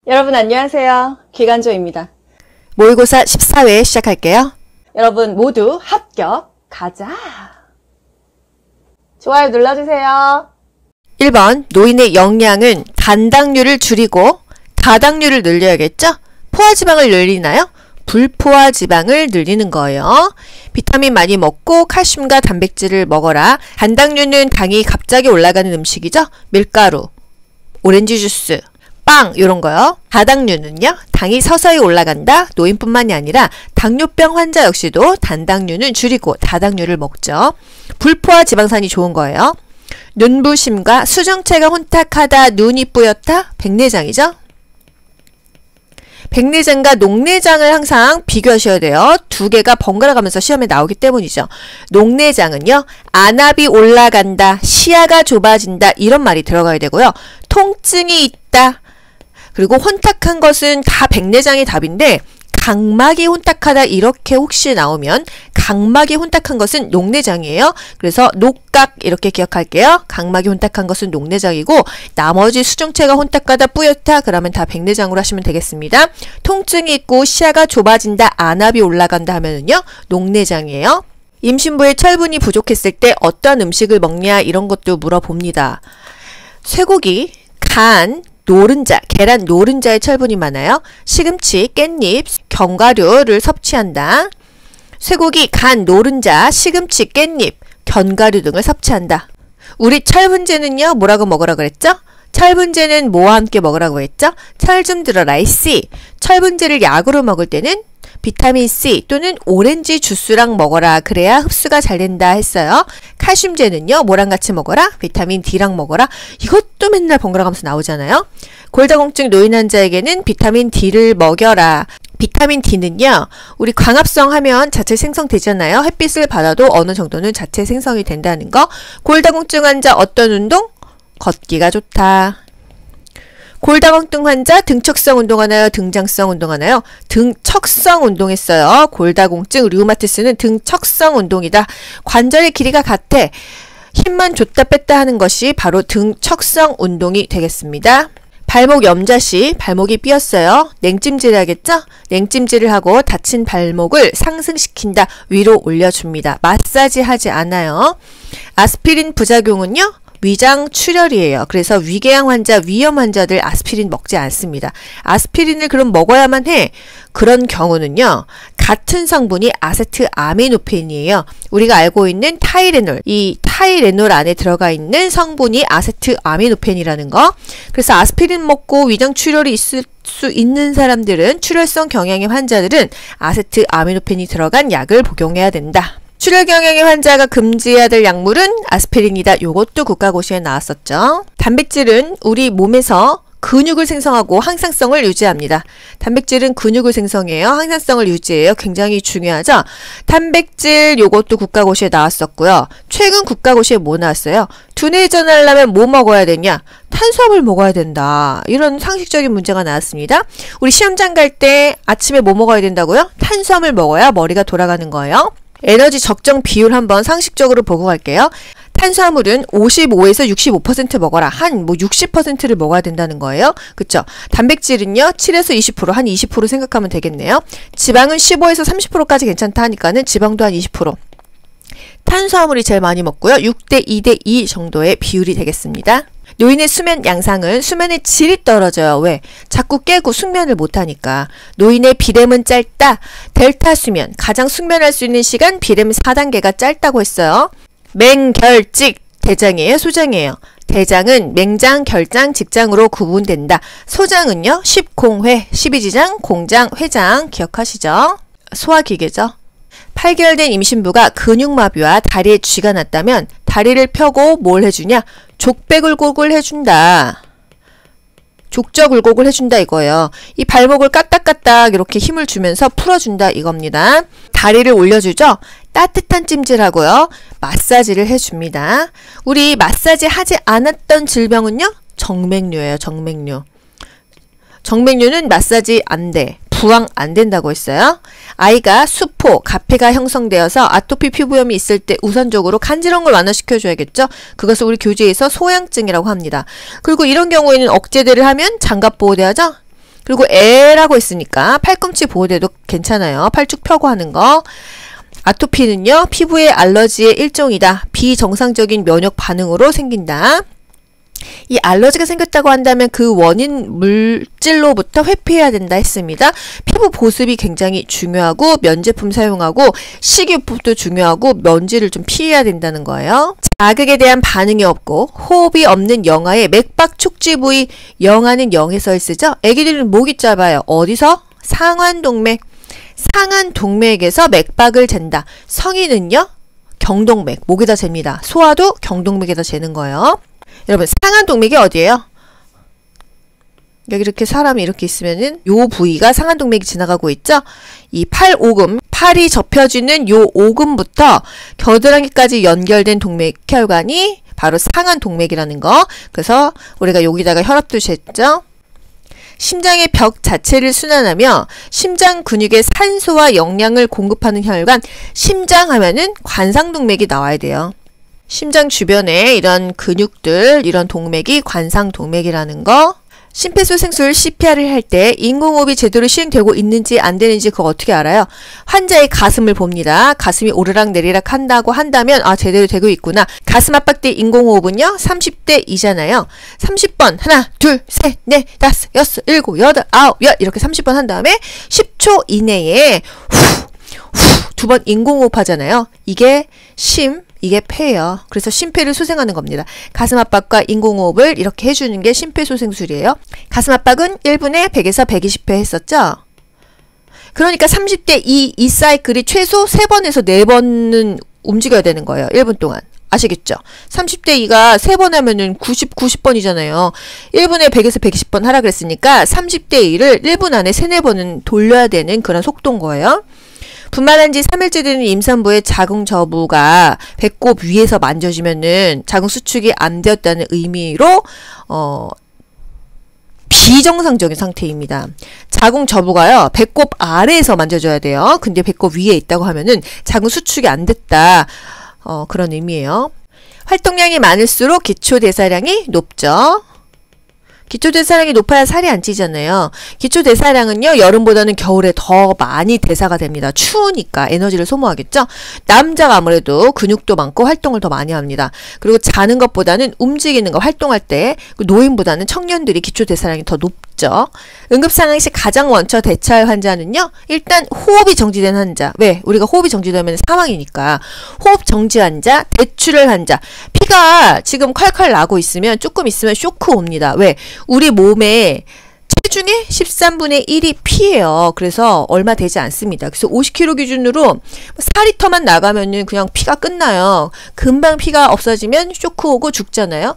여러분 안녕하세요. 기간조입니다. 모의고사 14회 시작할게요. 여러분 모두 합격 가자. 좋아요 눌러주세요. 1번 노인의 영양은 단당류를 줄이고 다당류를 늘려야겠죠? 포화지방을 늘리나요? 불포화지방을 늘리는 거예요. 비타민 많이 먹고 칼슘과 단백질을 먹어라. 단당류는 당이 갑자기 올라가는 음식이죠? 밀가루, 오렌지 주스, 빵 이런 거요. 다당류는요. 당이 서서히 올라간다. 노인뿐만이 아니라 당뇨병 환자 역시도 단당류는 줄이고 다당류를 먹죠. 불포화 지방산이 좋은 거예요. 눈부심과 수정체가 혼탁하다. 눈이 뿌옇다. 백내장이죠. 백내장과 녹내장을 항상 비교하셔야 돼요. 두 개가 번갈아 가면서 시험에 나오기 때문이죠. 녹내장은요. 안압이 올라간다. 시야가 좁아진다. 이런 말이 들어가야 되고요. 통증이 있다. 그리고 혼탁한 것은 다 백내장이 답인데 각막이 혼탁하다 이렇게 혹시 나오면 각막이 혼탁한 것은 녹내장이에요. 그래서 녹각 이렇게 기억할게요. 각막이 혼탁한 것은 녹내장이고 나머지 수정체가 혼탁하다 뿌옇다 그러면 다 백내장으로 하시면 되겠습니다. 통증이 있고 시야가 좁아진다 안압이 올라간다 하면은요 녹내장이에요. 임신부에 철분이 부족했을 때 어떤 음식을 먹냐 이런 것도 물어봅니다. 쇠고기, 간, 노른자, 계란 노른자에 철분이 많아요. 시금치, 깻잎, 견과류를 섭취한다. 쇠고기, 간, 노른자, 시금치, 깻잎, 견과류 등을 섭취한다. 우리 철분제는요. 뭐라고 먹으라 그랬죠? 철분제는 뭐와 함께 먹으라고 했죠? 철 좀 들어라 C. 철분제를 약으로 먹을 때는 비타민C 또는 오렌지 주스랑 먹어라. 그래야 흡수가 잘 된다 했어요. 칼슘제는요. 뭐랑 같이 먹어라? 비타민 D랑 먹어라. 이것도 맨날 번갈아 가면서 나오잖아요. 골다공증 노인 환자에게는 비타민 D를 먹여라. 비타민 D는요. 우리 광합성 하면 자체 생성되잖아요. 햇빛을 받아도 어느 정도는 자체 생성이 된다는 거. 골다공증 환자 어떤 운동? 걷기가 좋다. 골다공증 환자 등척성 운동하나요? 등장성 운동하나요? 등척성 운동했어요. 골다공증, 류마티스는 등척성 운동이다. 관절의 길이가 같아. 힘만 줬다 뺐다 하는 것이 바로 등척성 운동이 되겠습니다. 발목 염자시 발목이 삐었어요. 냉찜질을 하겠죠? 냉찜질을 하고 다친 발목을 상승시킨다. 위로 올려줍니다. 마사지 하지 않아요. 아스피린 부작용은요? 위장 출혈이에요. 그래서 위궤양 환자, 위염 환자들 아스피린 먹지 않습니다. 아스피린을 그럼 먹어야만 해. 그런 경우는요. 같은 성분이 아세트아미노펜이에요. 우리가 알고 있는 타이레놀. 이 타이레놀 안에 들어가 있는 성분이 아세트아미노펜이라는 거. 그래서 아스피린 먹고 위장 출혈이 있을 수 있는 사람들은 출혈성 경향의 환자들은 아세트아미노펜이 들어간 약을 복용해야 된다. 출혈 경향의 환자가 금지해야 될 약물은 아스피린이다. 요것도 국가고시에 나왔었죠. 단백질은 우리 몸에서 근육을 생성하고 항상성을 유지합니다. 단백질은 근육을 생성해요. 항상성을 유지해요. 굉장히 중요하죠. 단백질 요것도 국가고시에 나왔었고요. 최근 국가고시에 뭐 나왔어요? 두뇌전 하려면 뭐 먹어야 되냐? 탄수화물 먹어야 된다. 이런 상식적인 문제가 나왔습니다. 우리 시험장 갈 때 아침에 뭐 먹어야 된다고요? 탄수화물 먹어야 머리가 돌아가는 거예요. 에너지 적정 비율 한번 상식적으로 보고 갈게요. 탄수화물은 55에서 65% 먹어라. 한 60%를 먹어야 된다는 거예요. 그쵸? 단백질은요. 7에서 20%, 한 20% 생각하면 되겠네요. 지방은 15에서 30%까지 괜찮다 하니까는 지방도 한 20%. 탄수화물이 제일 많이 먹고요. 6대 2대 2 정도의 비율이 되겠습니다. 노인의 수면 양상은 수면의 질이 떨어져요. 왜? 자꾸 깨고 숙면을 못하니까. 노인의 비렘은 짧다. 델타 수면. 가장 숙면할 수 있는 시간 비렘 4단계가 짧다고 했어요. 맹결직. 대장이에요? 소장이에요? 대장은 맹장, 결장, 직장으로 구분된다. 소장은요. 십공회, 십이지장, 공장, 회장 기억하시죠? 소화기계죠. 8개월 된 임신부가 근육마비와 다리에 쥐가 났다면 다리를 펴고 뭘 해주냐? 족배굴곡을 해준다. 족저굴곡을 해준다 이거예요. 이 발목을 까딱까딱 이렇게 힘을 주면서 풀어준다 이겁니다. 다리를 올려주죠. 따뜻한 찜질하고요. 마사지를 해줍니다. 우리 마사지 하지 않았던 질병은요. 정맥류예요. 정맥류. 정맥류는 마사지 안 돼. 부항 안 된다고 했어요. 아이가 수포, 가피가 형성되어서 아토피 피부염이 있을 때 우선적으로 간지러운 걸 완화시켜줘야겠죠. 그것을 우리 교재에서 소양증이라고 합니다. 그리고 이런 경우에는 억제대를 하면 장갑 보호대하죠. 그리고 애라고 했으니까 팔꿈치 보호대도 괜찮아요. 팔 쭉 펴고 하는 거. 아토피는요, 피부의 알러지의 일종이다. 비정상적인 면역 반응으로 생긴다. 이 알러지가 생겼다고 한다면 그 원인 물질로부터 회피해야 된다 했습니다. 피부 보습이 굉장히 중요하고 면제품 사용하고 식이요법도 중요하고 먼지를 좀 피해야 된다는 거예요. 자극에 대한 반응이 없고 호흡이 없는 영아의 맥박 촉지 부위, 영아는 영에서 쓰죠. 애기들은 목이 짧아요. 어디서? 상완동맥. 상완동맥에서 맥박을 잰다. 성인은요? 경동맥, 목에다 잽니다. 소아도 경동맥에다 재는 거예요. 여러분, 상완동맥이 어디예요? 여기 이렇게 사람이 이렇게 있으면은 요 부위가 상완동맥이 지나가고 있죠? 이 팔 오금, 팔이 접혀지는 요 오금부터 겨드랑이까지 연결된 동맥혈관이 바로 상완동맥이라는 거. 그래서 우리가 여기다가 혈압도 쟀죠? 심장의 벽 자체를 순환하며 심장 근육에 산소와 영양을 공급하는 혈관, 심장 하면은 관상동맥이 나와야 돼요. 심장 주변에 이런 근육들, 이런 동맥이 관상동맥이라는 거. 심폐소생술 CPR을 할 때 인공호흡이 제대로 시행되고 있는지 안 되는지 그거 어떻게 알아요? 환자의 가슴을 봅니다. 가슴이 오르락 내리락 한다고 한다면 아, 제대로 되고 있구나. 가슴 압박 때 인공호흡은요, 30대이잖아요. 30번 하나, 둘, 셋, 넷, 다섯, 여섯, 일곱, 여덟, 아홉, 열 이렇게 30번 한 다음에 10초 이내에 두 번 인공호흡 하잖아요. 이게 이게 폐예요. 그래서 심폐를 소생하는 겁니다. 가슴 압박과 인공호흡을 이렇게 해주는 게 심폐소생술이에요. 가슴 압박은 1분에 100에서 120회 했었죠. 그러니까 30대 이 사이클이 최소 3번에서 4번은 움직여야 되는 거예요. 1분 동안. 아시겠죠? 30대 2가 3번 하면은 90번이잖아요. 1분에 100에서 120번 하라 그랬으니까 30대 2를 1분 안에 3, 4번은 돌려야 되는 그런 속도인 거예요. 분만한 지 3일째 되는 임산부의 자궁 저부가 배꼽 위에서 만져지면은 자궁 수축이 안 되었다는 의미로 비정상적인 상태입니다. 자궁 저부가요, 배꼽 아래에서 만져줘야 돼요. 근데 배꼽 위에 있다고 하면은 자궁 수축이 안 됐다. 그런 의미예요. 활동량이 많을수록 기초대사량이 높죠. 기초대사량이 높아야 살이 안 찌잖아요. 기초대사량은요, 여름보다는 겨울에 더 많이 대사가 됩니다. 추우니까 에너지를 소모하겠죠? 남자가 아무래도 근육도 많고 활동을 더 많이 합니다. 그리고 자는 것보다는 움직이는 거, 활동할 때 노인보다는 청년들이 기초대사량이 더 높죠. 응급상황 시 가장 먼저 대처할 환자는요, 일단 호흡이 정지된 환자. 왜? 우리가 호흡이 정지되면 사망이니까. 호흡 정지 환자, 대출혈 환자. 피가 지금 콸콸 나고 있으면 조금 있으면 쇼크 옵니다. 왜? 우리 몸에 체중의 13분의 1이 피예요. 그래서 얼마 되지 않습니다. 그래서 50kg 기준으로 4리터만 나가면은 그냥 피가 끝나요. 금방 피가 없어지면 쇼크 오고 죽잖아요.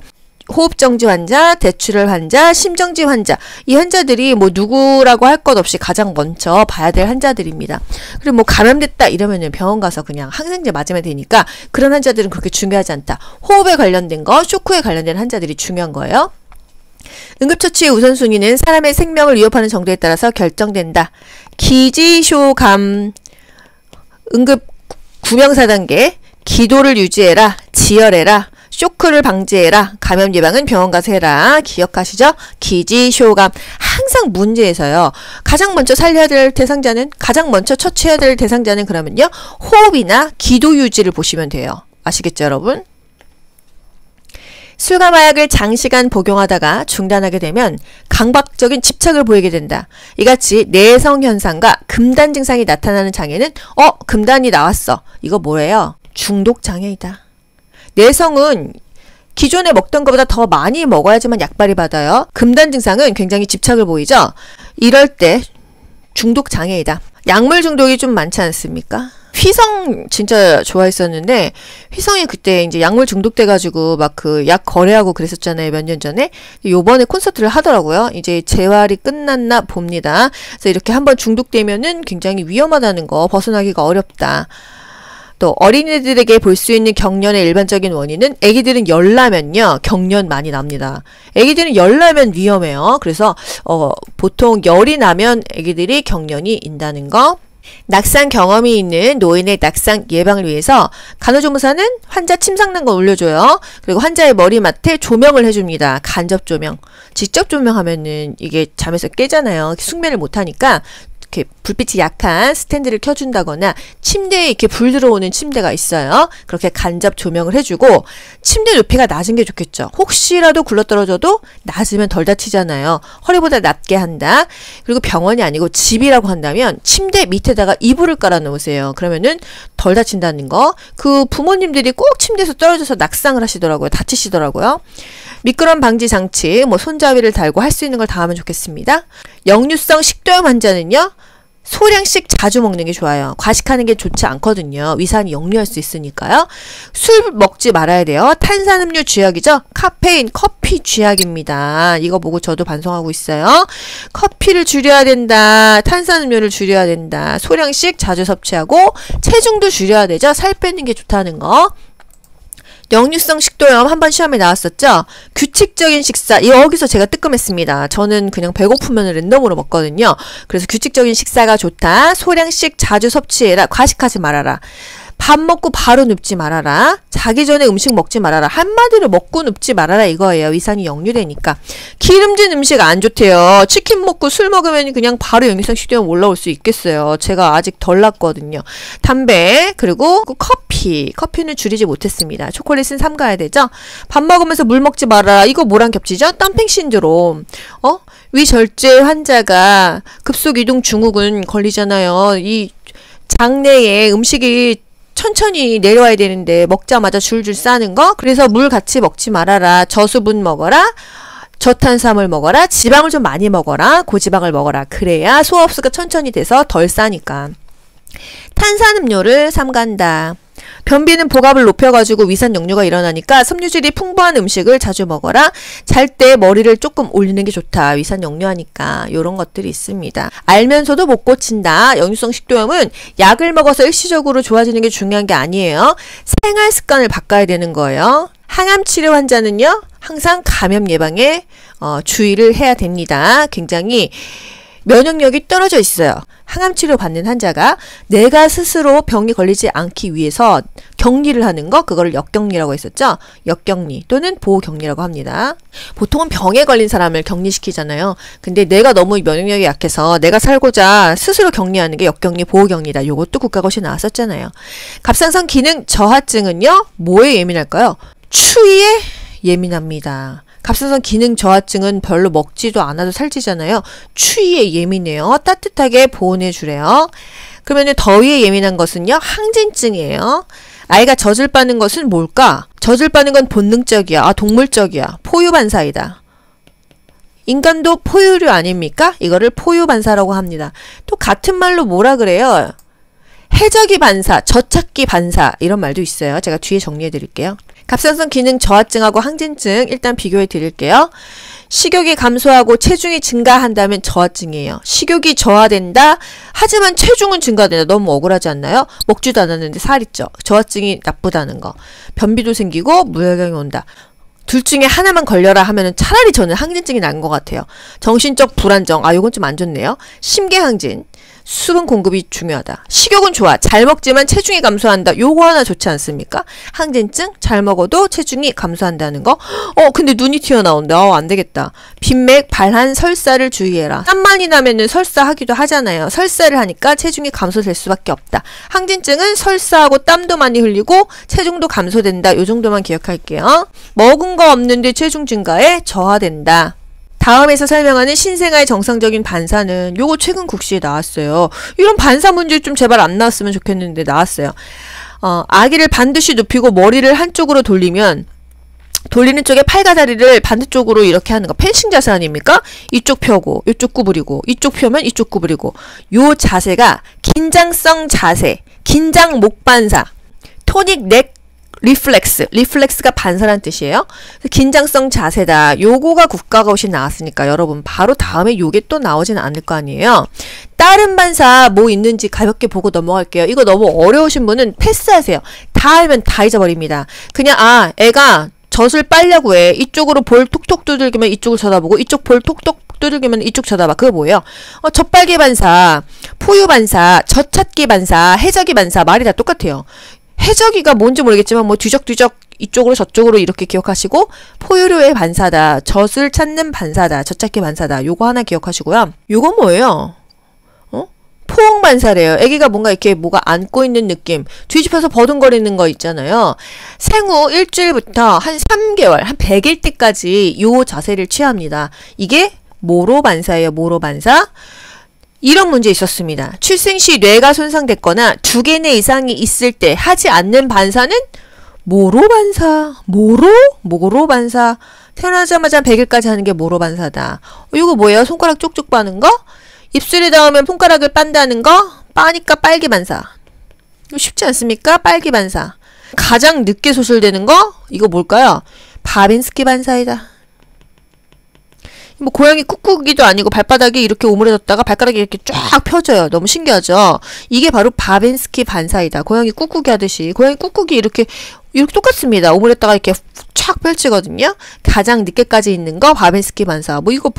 호흡정지 환자, 대출혈 환자, 심정지 환자, 이 환자들이 뭐 누구라고 할 것 없이 가장 먼저 봐야 될 환자들입니다. 그리고 뭐 감염됐다 이러면은 병원 가서 그냥 항생제 맞으면 되니까 그런 환자들은 그렇게 중요하지 않다. 호흡에 관련된 거, 쇼크에 관련된 환자들이 중요한 거예요. 응급처치의 우선순위는 사람의 생명을 위협하는 정도에 따라서 결정된다. 기지쇼감, 응급 구명사 단계, 기도를 유지해라, 지혈해라, 쇼크를 방지해라, 감염 예방은 병원 가서 해라. 기억하시죠? 기지쇼감. 항상 문제에서요, 가장 먼저 살려야 될 대상자는, 가장 먼저 처치해야 될 대상자는 그러면요, 호흡이나 기도 유지를 보시면 돼요. 아시겠죠, 여러분? 술과 마약을 장시간 복용하다가 중단하게 되면 강박적인 집착을 보이게 된다. 이같이 내성 현상과 금단 증상이 나타나는 장애는 금단이 나왔어. 이거 뭐예요? 중독 장애이다. 내성은 기존에 먹던 것보다 더 많이 먹어야지만 약발이 받아요. 금단 증상은 굉장히 집착을 보이죠? 이럴 때 중독 장애이다. 약물 중독이 좀 많지 않습니까? 휘성 진짜 좋아했었는데, 휘성이 그때 이제 약물 중독돼가지고 막 그 약 거래하고 그랬었잖아요. 몇 년 전에. 요번에 콘서트를 하더라고요. 이제 재활이 끝났나 봅니다. 그래서 이렇게 한번 중독되면은 굉장히 위험하다는 거, 벗어나기가 어렵다. 또 어린이들에게 볼 수 있는 경련의 일반적인 원인은, 애기들은 열나면요, 경련 많이 납니다. 애기들은 열나면 위험해요. 그래서 보통 열이 나면 애기들이 경련이 인다는 거. 낙상 경험이 있는 노인의 낙상 예방을 위해서 간호조무사는 환자 침상난 걸 올려줘요. 그리고 환자의 머리맡에 조명을 해줍니다. 간접 조명. 직접 조명하면은 이게 잠에서 깨잖아요. 숙면을 못하니까 이렇게 불빛이 약한 스탠드를 켜준다거나 침대에 이렇게 불 들어오는 침대가 있어요. 그렇게 간접 조명을 해주고 침대 높이가 낮은 게 좋겠죠. 혹시라도 굴러떨어져도 낮으면 덜 다치잖아요. 허리보다 낮게 한다. 그리고 병원이 아니고 집이라고 한다면 침대 밑에다가 이불을 깔아 놓으세요. 그러면은 덜 다친다는 거. 그 부모님들이 꼭 침대에서 떨어져서 낙상을 하시더라고요. 다치시더라고요. 미끄럼 방지 장치, 손잡이를 달고 할 수 있는 걸 다 하면 좋겠습니다. 역류성 식도염 환자는요, 소량씩 자주 먹는 게 좋아요. 과식하는 게 좋지 않거든요. 위산이 역류할 수 있으니까요. 술 먹지 말아야 돼요. 탄산음료 쥐약이죠. 카페인, 커피 쥐약입니다. 이거 보고 저도 반성하고 있어요. 커피를 줄여야 된다. 탄산음료를 줄여야 된다. 소량씩 자주 섭취하고 체중도 줄여야 되죠. 살 빼는 게 좋다는 거. 역류성 식도염 한번 시험에 나왔었죠. 규칙적인 식사, 여기서 제가 뜨끔했습니다. 저는 그냥 배고프면 랜덤으로 먹거든요. 그래서 규칙적인 식사가 좋다. 소량씩 자주 섭취해라. 과식하지 말아라. 밥 먹고 바로 눕지 말아라. 자기 전에 음식 먹지 말아라. 한마디로 먹고 눕지 말아라 이거예요. 위산이 역류되니까. 기름진 음식 안 좋대요. 치킨 먹고 술 먹으면 그냥 바로 역류성 식도염 올라올 수 있겠어요. 제가 아직 덜 났거든요. 담배, 그리고 커피. 커피는 줄이지 못했습니다. 초콜릿은 삼가야 되죠. 밥 먹으면서 물 먹지 말아라. 이거 뭐랑 겹치죠? 덤핑 신드롬. 위절제 환자가 급속이동 증후군 걸리잖아요. 이 장내에 음식이 천천히 내려와야 되는데 먹자마자 줄줄 싸는 거. 그래서 물 같이 먹지 말아라. 저수분 먹어라. 저탄수화물 먹어라. 지방을 좀 많이 먹어라. 고지방을 먹어라. 그래야 소화흡수가 천천히 돼서 덜 싸니까. 탄산음료를 삼간다. 변비는 복압을 높여가지고 위산 역류가 일어나니까 섬유질이 풍부한 음식을 자주 먹어라. 잘 때 머리를 조금 올리는 게 좋다. 위산 역류하니까. 요런 것들이 있습니다. 알면서도 못 고친다. 역류성 식도염은 약을 먹어서 일시적으로 좋아지는 게 중요한 게 아니에요. 생활 습관을 바꿔야 되는 거예요. 항암 치료 환자는요, 항상 감염 예방에 주의를 해야 됩니다. 굉장히 면역력이 떨어져 있어요. 항암 치료 받는 환자가 내가 스스로 병이 걸리지 않기 위해서 격리를 하는 거, 그거를 역격리라고 했었죠. 역격리 또는 보호격리라고 합니다. 보통은 병에 걸린 사람을 격리시키잖아요. 근데 내가 너무 면역력이 약해서 내가 살고자 스스로 격리하는 게 역격리, 보호격리다. 요것도 국가고시 나왔었잖아요. 갑상선 기능 저하증은요, 뭐에 예민할까요? 추위에 예민합니다. 갑상선 기능 저하증은 별로 먹지도 않아도 살찌잖아요. 추위에 예민해요. 따뜻하게 보온해 주래요. 그러면 더위에 예민한 것은요, 항진증이에요. 아이가 젖을 빠는 것은 뭘까? 젖을 빠는 건 본능적이야. 동물적이야. 포유반사이다. 인간도 포유류 아닙니까? 이거를 포유반사라고 합니다. 또 같은 말로 뭐라 그래요? 해적이 반사, 젖찾기 반사, 이런 말도 있어요. 제가 뒤에 정리해 드릴게요. 갑상선 기능 저하증하고 항진증 일단 비교해 드릴게요. 식욕이 감소하고 체중이 증가한다면 저하증이에요. 식욕이 저하된다. 하지만 체중은 증가된다. 너무 억울하지 않나요? 먹지도 않았는데 살 있죠. 저하증이 나쁘다는 거. 변비도 생기고 무혈경이 온다. 둘 중에 하나만 걸려라 하면은 차라리 저는 항진증이 나은 것 같아요. 정신적 불안정. 요건 좀 안 좋네요. 심계항진. 수분 공급이 중요하다. 식욕은 좋아. 잘 먹지만 체중이 감소한다. 요거 하나 좋지 않습니까? 항진증 잘 먹어도 체중이 감소한다는 거. 근데 눈이 튀어나온다. 안 되겠다. 빈맥, 발한, 설사를 주의해라. 땀 많이 나면은 설사하기도 하잖아요. 설사를 하니까 체중이 감소될 수밖에 없다. 항진증은 설사하고 땀도 많이 흘리고 체중도 감소된다. 요 정도만 기억할게요. 먹은 거 없는데 체중 증가에 저하된다. 다음에서 설명하는 신생아의 정상적인 반사는 요거 최근 국시에 나왔어요. 이런 반사 문제 좀 제발 안 나왔으면 좋겠는데 나왔어요. 아기를 반드시 눕히고 머리를 한쪽으로 돌리면 돌리는 쪽에 팔과 다리를 반대쪽으로 이렇게 하는 거 펜싱 자세 아닙니까? 이쪽 펴고 이쪽 구부리고 이쪽 펴면 이쪽 구부리고 요 자세가 긴장성 자세, 긴장 목 반사, 토닉 넥 리플렉스가 반사란 뜻이에요. 긴장성 자세다. 요거가 국가고시 나왔으니까 여러분 바로 다음에 요게 또 나오진 않을 거 아니에요. 다른 반사 뭐 있는지 가볍게 보고 넘어갈게요. 이거 너무 어려우신 분은 패스하세요. 다 알면 다 잊어버립니다. 그냥 애가 젖을 빨려고 해. 이쪽으로 볼 톡톡 두들기면 이쪽을 쳐다보고 이쪽 볼 톡톡 두들기면 이쪽 쳐다봐. 그거 뭐예요? 젖빨개 반사. 포유 반사, 젖찾기 반사, 해저기 반사 말이 다 똑같아요. 해저기가 뭔지 모르겠지만 뭐 뒤적뒤적 이쪽으로 저쪽으로 이렇게 기억하시고 포유류의 반사다, 젖을 찾는 반사다, 젖찾기 반사다. 요거 하나 기억하시고요. 요거 뭐예요? 포옹 반사래요. 아기가 뭔가 이렇게 뭐가 안고 있는 느낌, 뒤집혀서 버둥거리는 거 있잖아요. 생후 일주일부터 한 3개월, 한 100일 때까지 요 자세를 취합니다. 이게 모로 반사예요. 모로 반사. 이런 문제 있었습니다. 출생 시 뇌가 손상됐거나 2개 내 이상이 있을 때 하지 않는 반사는 모로 반사. 모로 반사. 태어나자마자 100일까지 하는 게 모로 반사다. 이거 뭐예요? 손가락 쪽쪽 빠는 거? 입술에 닿으면 손가락을 빤다는 거? 빠니까 빨기 반사. 이거 쉽지 않습니까? 빨기 반사. 가장 늦게 소실되는 거? 이거 뭘까요? 바빈스키 반사이다. 뭐 고양이 꾹꾹이도 아니고 발바닥이 이렇게 오므려졌다가 발가락이 이렇게 쫙 펴져요. 너무 신기하죠? 이게 바로 바빈스키 반사이다. 고양이 꾹꾹이 하듯이. 고양이 꾹꾹이 이렇게 똑같습니다. 오므렸다가 이렇게 쫙 펼치거든요. 가장 늦게까지 있는 거 바빈스키 반사. 뭐 이거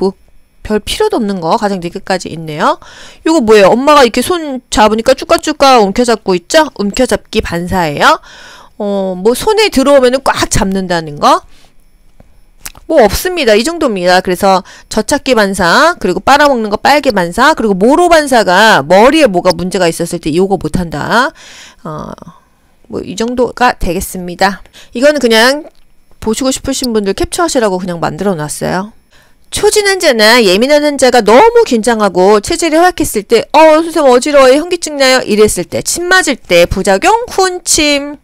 별 필요도 없는 거 가장 늦게까지 있네요. 이거 뭐예요? 엄마가 이렇게 손 잡으니까 쭉까쭉까 움켜잡고 있죠? 움켜잡기 반사예요. 뭐 손에 들어오면은 꽉 잡는다는 거. 뭐 없습니다. 이 정도입니다. 그래서 젖찾기 반사, 그리고 빨아먹는 거 빨개 반사, 그리고 모로 반사가 머리에 뭐가 문제가 있었을 때 요거 못한다. 뭐 이 정도가 되겠습니다. 이거는 그냥 보시고 싶으신 분들 캡처하시라고 그냥 만들어 놨어요. 초진 환자나 예민한 환자가 너무 긴장하고 체질이 허약했을 때 선생님 어지러워요, 현기증 나요 이랬을 때, 침 맞을 때 부작용 훈침.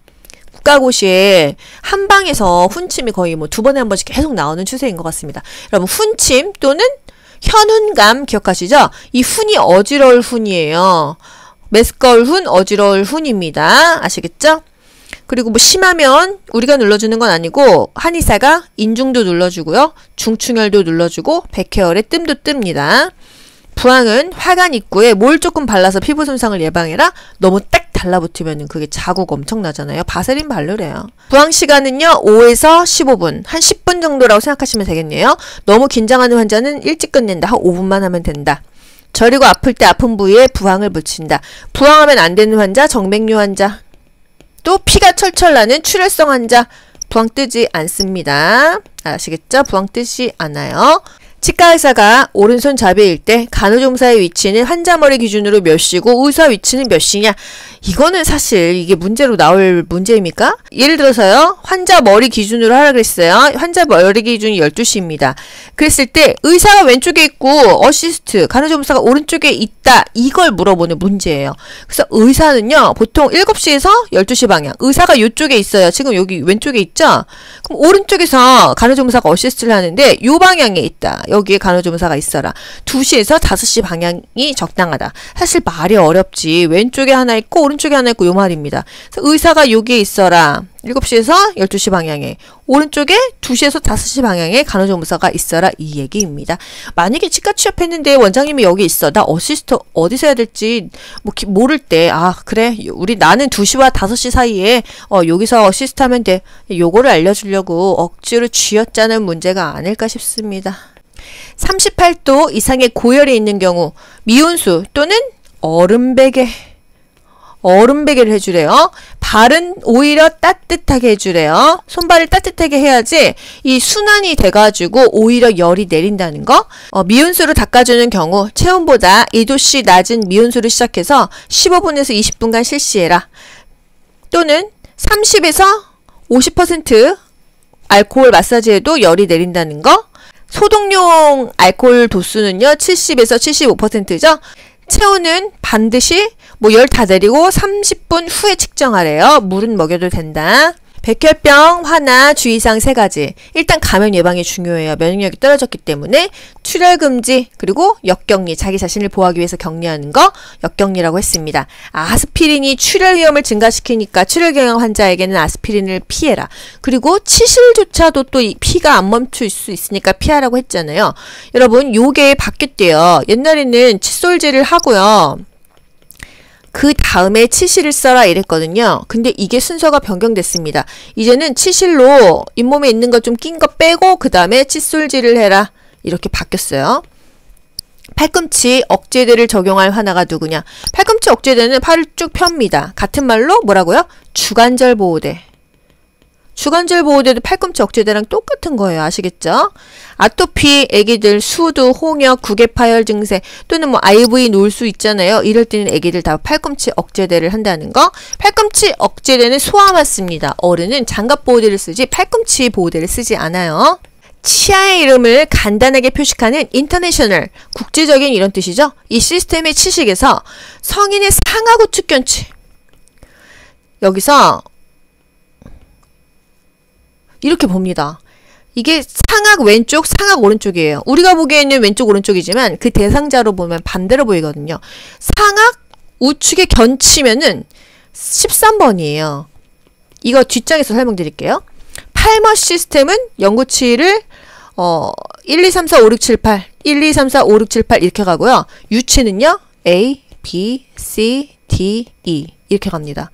국가고시에 한방에서 훈침이 거의 뭐 2번에 한 번씩 계속 나오는 추세인 것 같습니다. 여러분 훈침 또는 현훈감 기억하시죠? 이 훈이 어지러울 훈이에요. 메스꺼울 훈, 어지러울 훈입니다. 아시겠죠? 그리고 뭐 심하면 우리가 눌러주는 건 아니고 한의사가 인중도 눌러주고요. 중충혈도 눌러주고 백혈의 뜸도 뜹니다. 부항은 화관 입구에 뭘 조금 발라서 피부 손상을 예방해라. 너무 딱 달라붙으면 그게 자국 엄청 나잖아요. 바세린 바르래요. 부항 시간은요 5에서 15분, 한 10분 정도라고 생각하시면 되겠네요. 너무 긴장하는 환자는 일찍 끝낸다. 한 5분만 하면 된다. 저리고 아플 때 아픈 부위에 부항을 붙인다. 부항하면 안 되는 환자, 정맥류 환자, 또 피가 철철 나는 출혈성 환자, 부항 뜨지 않습니다. 아시겠죠? 부항 뜨지 않아요. 치과 의사가 오른손 자비일 때 간호조무사의 위치는 환자 머리 기준으로 몇 시고 의사 위치는 몇 시냐? 이거는 사실 이게 문제로 나올 문제입니까? 예를 들어서요. 환자 머리 기준으로 하라 그랬어요. 환자 머리 기준이 12시입니다. 그랬을 때 의사가 왼쪽에 있고 어시스트, 간호조무사가 오른쪽에 있다. 이걸 물어보는 문제예요. 그래서 의사는요. 보통 7시에서 12시 방향. 의사가 이쪽에 있어요. 지금 여기 왼쪽에 있죠? 그럼 오른쪽에서 간호조무사가 어시스트를 하는데 이 방향에 있다. 여기에 간호조무사가 있어라. 2시에서 5시 방향이 적당하다. 사실 말이 어렵지. 왼쪽에 하나 있고 오른쪽에 하나 있고 요 말입니다. 그래서 의사가 여기에 있어라. 7시에서 12시 방향에, 오른쪽에 2시에서 5시 방향에 간호조무사가 있어라. 이 얘기입니다. 만약에 치과 취업했는데 원장님이 여기 있어. 나 어시스트 어디서 해야 될지 모를 때, 그래 나는 2시와 5시 사이에 여기서 어시스트 하면 돼. 요거를 알려주려고 억지로 쥐어짜는 문제가 아닐까 싶습니다. 38도 이상의 고열이 있는 경우 미온수 또는 얼음베개를 해주래요. 발은 오히려 따뜻하게 해주래요. 손발을 따뜻하게 해야지 이 순환이 돼가지고 오히려 열이 내린다는 거. 미온수로 닦아주는 경우 체온보다 2도씨 낮은 미온수를 시작해서 15분에서 20분간 실시해라. 또는 30에서 50% 알코올 마사지해도 열이 내린다는 거. 소독용 알코올 도수는요 70에서 75%죠. 체온은 반드시 열 다 내리고 30분 후에 측정하래요. 물은 먹여도 된다. 백혈병, 화나, 주의사항 3가지. 일단 감염 예방이 중요해요. 면역력이 떨어졌기 때문에 출혈 금지, 그리고 역격리, 자기 자신을 보호하기 위해서 격리하는 거 역격리라고 했습니다. 아스피린이 출혈 위험을 증가시키니까 출혈 경향 환자에게는 아스피린을 피해라. 그리고 치실조차도 또 이 피가 안 멈출 수 있으니까 피하라고 했잖아요. 여러분 요게 바뀌었대요. 옛날에는 칫솔질을 하고요. 그 다음에 치실을 써라 이랬거든요. 근데 이게 순서가 변경됐습니다. 이제는 치실로 잇몸에 있는 거 좀 낀 거 빼고 그 다음에 칫솔질을 해라. 이렇게 바뀌었어요. 팔꿈치 억제대를 적용할 하나가 누구냐? 팔꿈치 억제대는 팔을 쭉 펴니다. 같은 말로 뭐라고요? 주관절 보호대. 주관절 보호대도 팔꿈치 억제대랑 똑같은 거예요. 아시겠죠? 아토피, 애기들, 수두, 홍역, 구개파열 증세 또는 뭐 IV 놓을 수 있잖아요. 이럴 때는 애기들 다 팔꿈치 억제대를 한다는 거. 팔꿈치 억제대는 소아만 씁니다. 어른은 장갑 보호대를 쓰지 팔꿈치 보호대를 쓰지 않아요. 치아의 이름을 간단하게 표식하는 인터내셔널, 국제적인 이런 뜻이죠. 이 시스템의 치식에서 성인의 상하 우측 견치. 여기서 이렇게 봅니다. 이게 상악 왼쪽, 상악 오른쪽이에요. 우리가 보기에는 왼쪽, 오른쪽이지만 그 대상자로 보면 반대로 보이거든요. 상악 우측에 견치면은 13번이에요. 이거 뒷장에서 설명드릴게요. 팔머 시스템은 영구치를 1, 2, 3, 4, 5, 6, 7, 8 1, 2, 3, 4, 5, 6, 7, 8 이렇게 가고요. 유치는요. A, B, C, D, E 이렇게 갑니다.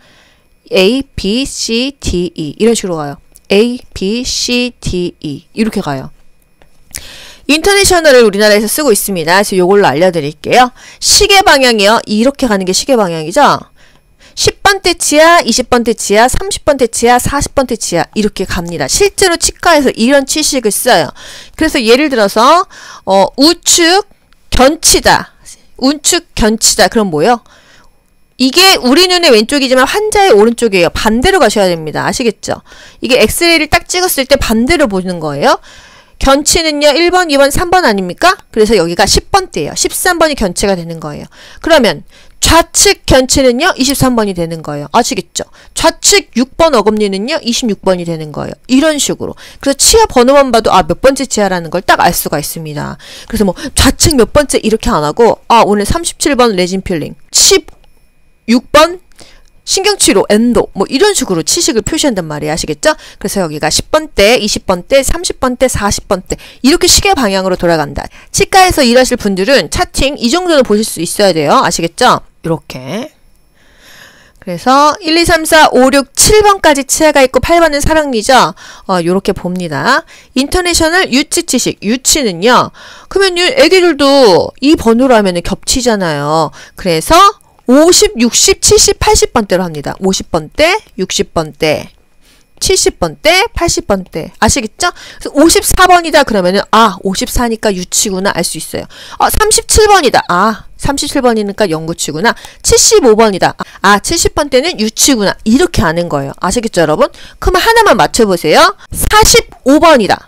A, B, C, D, E 이런 식으로 가요. A, B, C, D, E 이렇게 가요. 인터내셔널을 우리나라에서 쓰고 있습니다. 그래서 이걸로 알려드릴게요. 시계 방향이요. 이렇게 가는 게 시계 방향이죠. 10번대 치아, 20번대 치아, 30번대 치아, 40번대 치아 이렇게 갑니다. 실제로 치과에서 이런 치식을 써요. 그래서 예를 들어서 우측 견치다. 우측 견치다. 그럼 뭐예요? 이게 우리 눈의 왼쪽이지만 환자의 오른쪽이에요. 반대로 가셔야 됩니다. 아시겠죠? 이게 엑스레이를 딱 찍었을 때 반대로 보는 거예요. 견치는요. 1번, 2번, 3번 아닙니까? 그래서 여기가 10번대예요. 13번이 견치가 되는 거예요. 그러면 좌측 견치는요. 23번이 되는 거예요. 아시겠죠? 좌측 6번 어금니는요. 26번이 되는 거예요. 이런 식으로. 그래서 치아 번호만 봐도 몇 번째 치아라는 걸 딱 알 수가 있습니다. 그래서 뭐 좌측 몇 번째 이렇게 안 하고 오늘 37번 레진 필링 16번 신경치료 엔도 뭐 이런 식으로 치식을 표시한단 말이에요. 아시겠죠? 그래서 여기가 10번대, 20번대, 30번대, 40번대 이렇게 시계 방향으로 돌아간다. 치과에서 일하실 분들은 차팅 이 정도는 보실 수 있어야 돼요. 아시겠죠? 이렇게. 그래서 1, 2, 3, 4, 5, 6, 7번까지 치아가 있고 8번은 사랑니죠. 요렇게 봅니다. 인터내셔널 유치 치식. 유치는요. 그러면 애기들도 이 번호로 하면 겹치잖아요. 그래서 50, 60, 70, 80번대로 합니다. 50번대, 60번대, 70번대, 80번대. 아시겠죠? 그래서 54번이다 그러면은 54니까 유치구나 알 수 있어요. 37번이다. 37번이니까 영구치구나. 75번이다. 70번대는 유치구나. 이렇게 아는 거예요. 아시겠죠, 여러분? 그러면 하나만 맞춰보세요. 45번이다.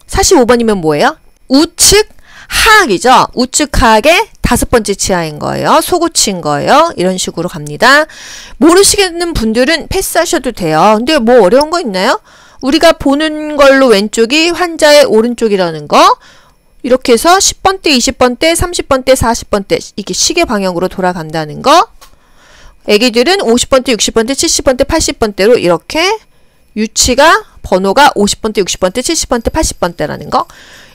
45번이면 뭐예요? 우측 하악이죠. 우측 하악의 5번째 치아인 거예요. 소구치인 거예요. 이런 식으로 갑니다. 모르시겠는 분들은 패스하셔도 돼요. 근데 뭐 어려운 거 있나요? 우리가 보는 걸로 왼쪽이 환자의 오른쪽이라는 거. 이렇게 해서 10번대, 20번대, 30번대, 40번대 이게 시계 방향으로 돌아간다는 거. 애기들은 50번대, 60번대, 70번대, 80번대로 이렇게 유치가 번호가 50번대, 60번대, 70번대, 80번대라는 거.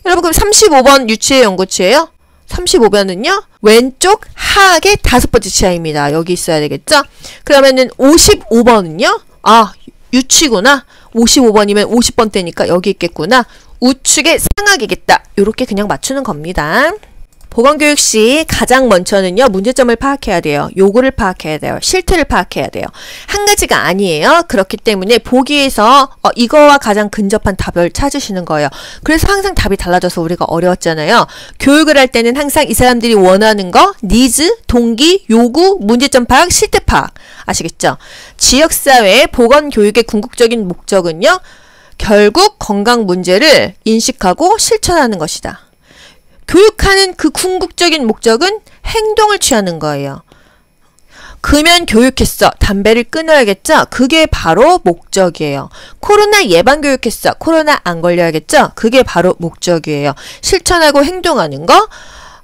여러분 그럼 35번 유치의 영구치예요? 35번은요. 왼쪽 하악의 5번째 치아입니다. 여기 있어야 되겠죠? 그러면은 55번은요. 유치구나. 55번이면 50번대니까 여기 있겠구나. 우측의 상악이겠다. 요렇게 그냥 맞추는 겁니다. 보건교육 시 가장 먼저는요. 문제점을 파악해야 돼요. 요구를 파악해야 돼요. 실태를 파악해야 돼요. 한 가지가 아니에요. 그렇기 때문에 보기에서 이거와 가장 근접한 답을 찾으시는 거예요. 그래서 항상 답이 달라져서 우리가 어려웠잖아요. 교육을 할 때는 항상 이 사람들이 원하는 거, 니즈, 동기, 요구, 문제점 파악, 실태 파악. 아시겠죠? 지역사회 보건교육의 궁극적인 목적은요. 결국 건강 문제를 인식하고 실천하는 것이다. 교육하는 그 궁극적인 목적은 행동을 취하는 거예요. 금연 교육했어. 담배를 끊어야겠죠? 그게 바로 목적이에요. 코로나 예방 교육했어. 코로나 안 걸려야겠죠? 그게 바로 목적이에요. 실천하고 행동하는 거,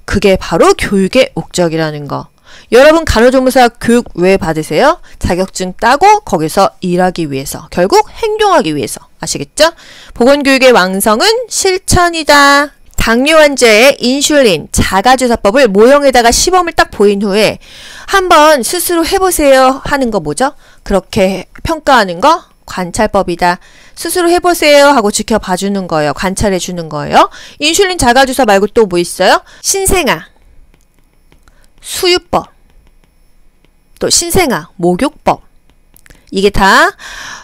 그게 바로 교육의 목적이라는 거. 여러분 간호조무사 교육 왜 받으세요? 자격증 따고 거기서 일하기 위해서. 결국 행동하기 위해서. 아시겠죠? 보건교육의 왕성은 실천이다. 당뇨 환자의 인슐린, 자가주사법을 모형에다가 시범을 딱 보인 후에 한번 스스로 해보세요 하는 거 뭐죠? 그렇게 평가하는 거 관찰법이다. 스스로 해보세요 하고 지켜봐주는 거예요. 관찰해주는 거예요. 인슐린 자가주사 말고 또 뭐 있어요? 신생아. 수유법, 또 신생아, 목욕법. 이게 다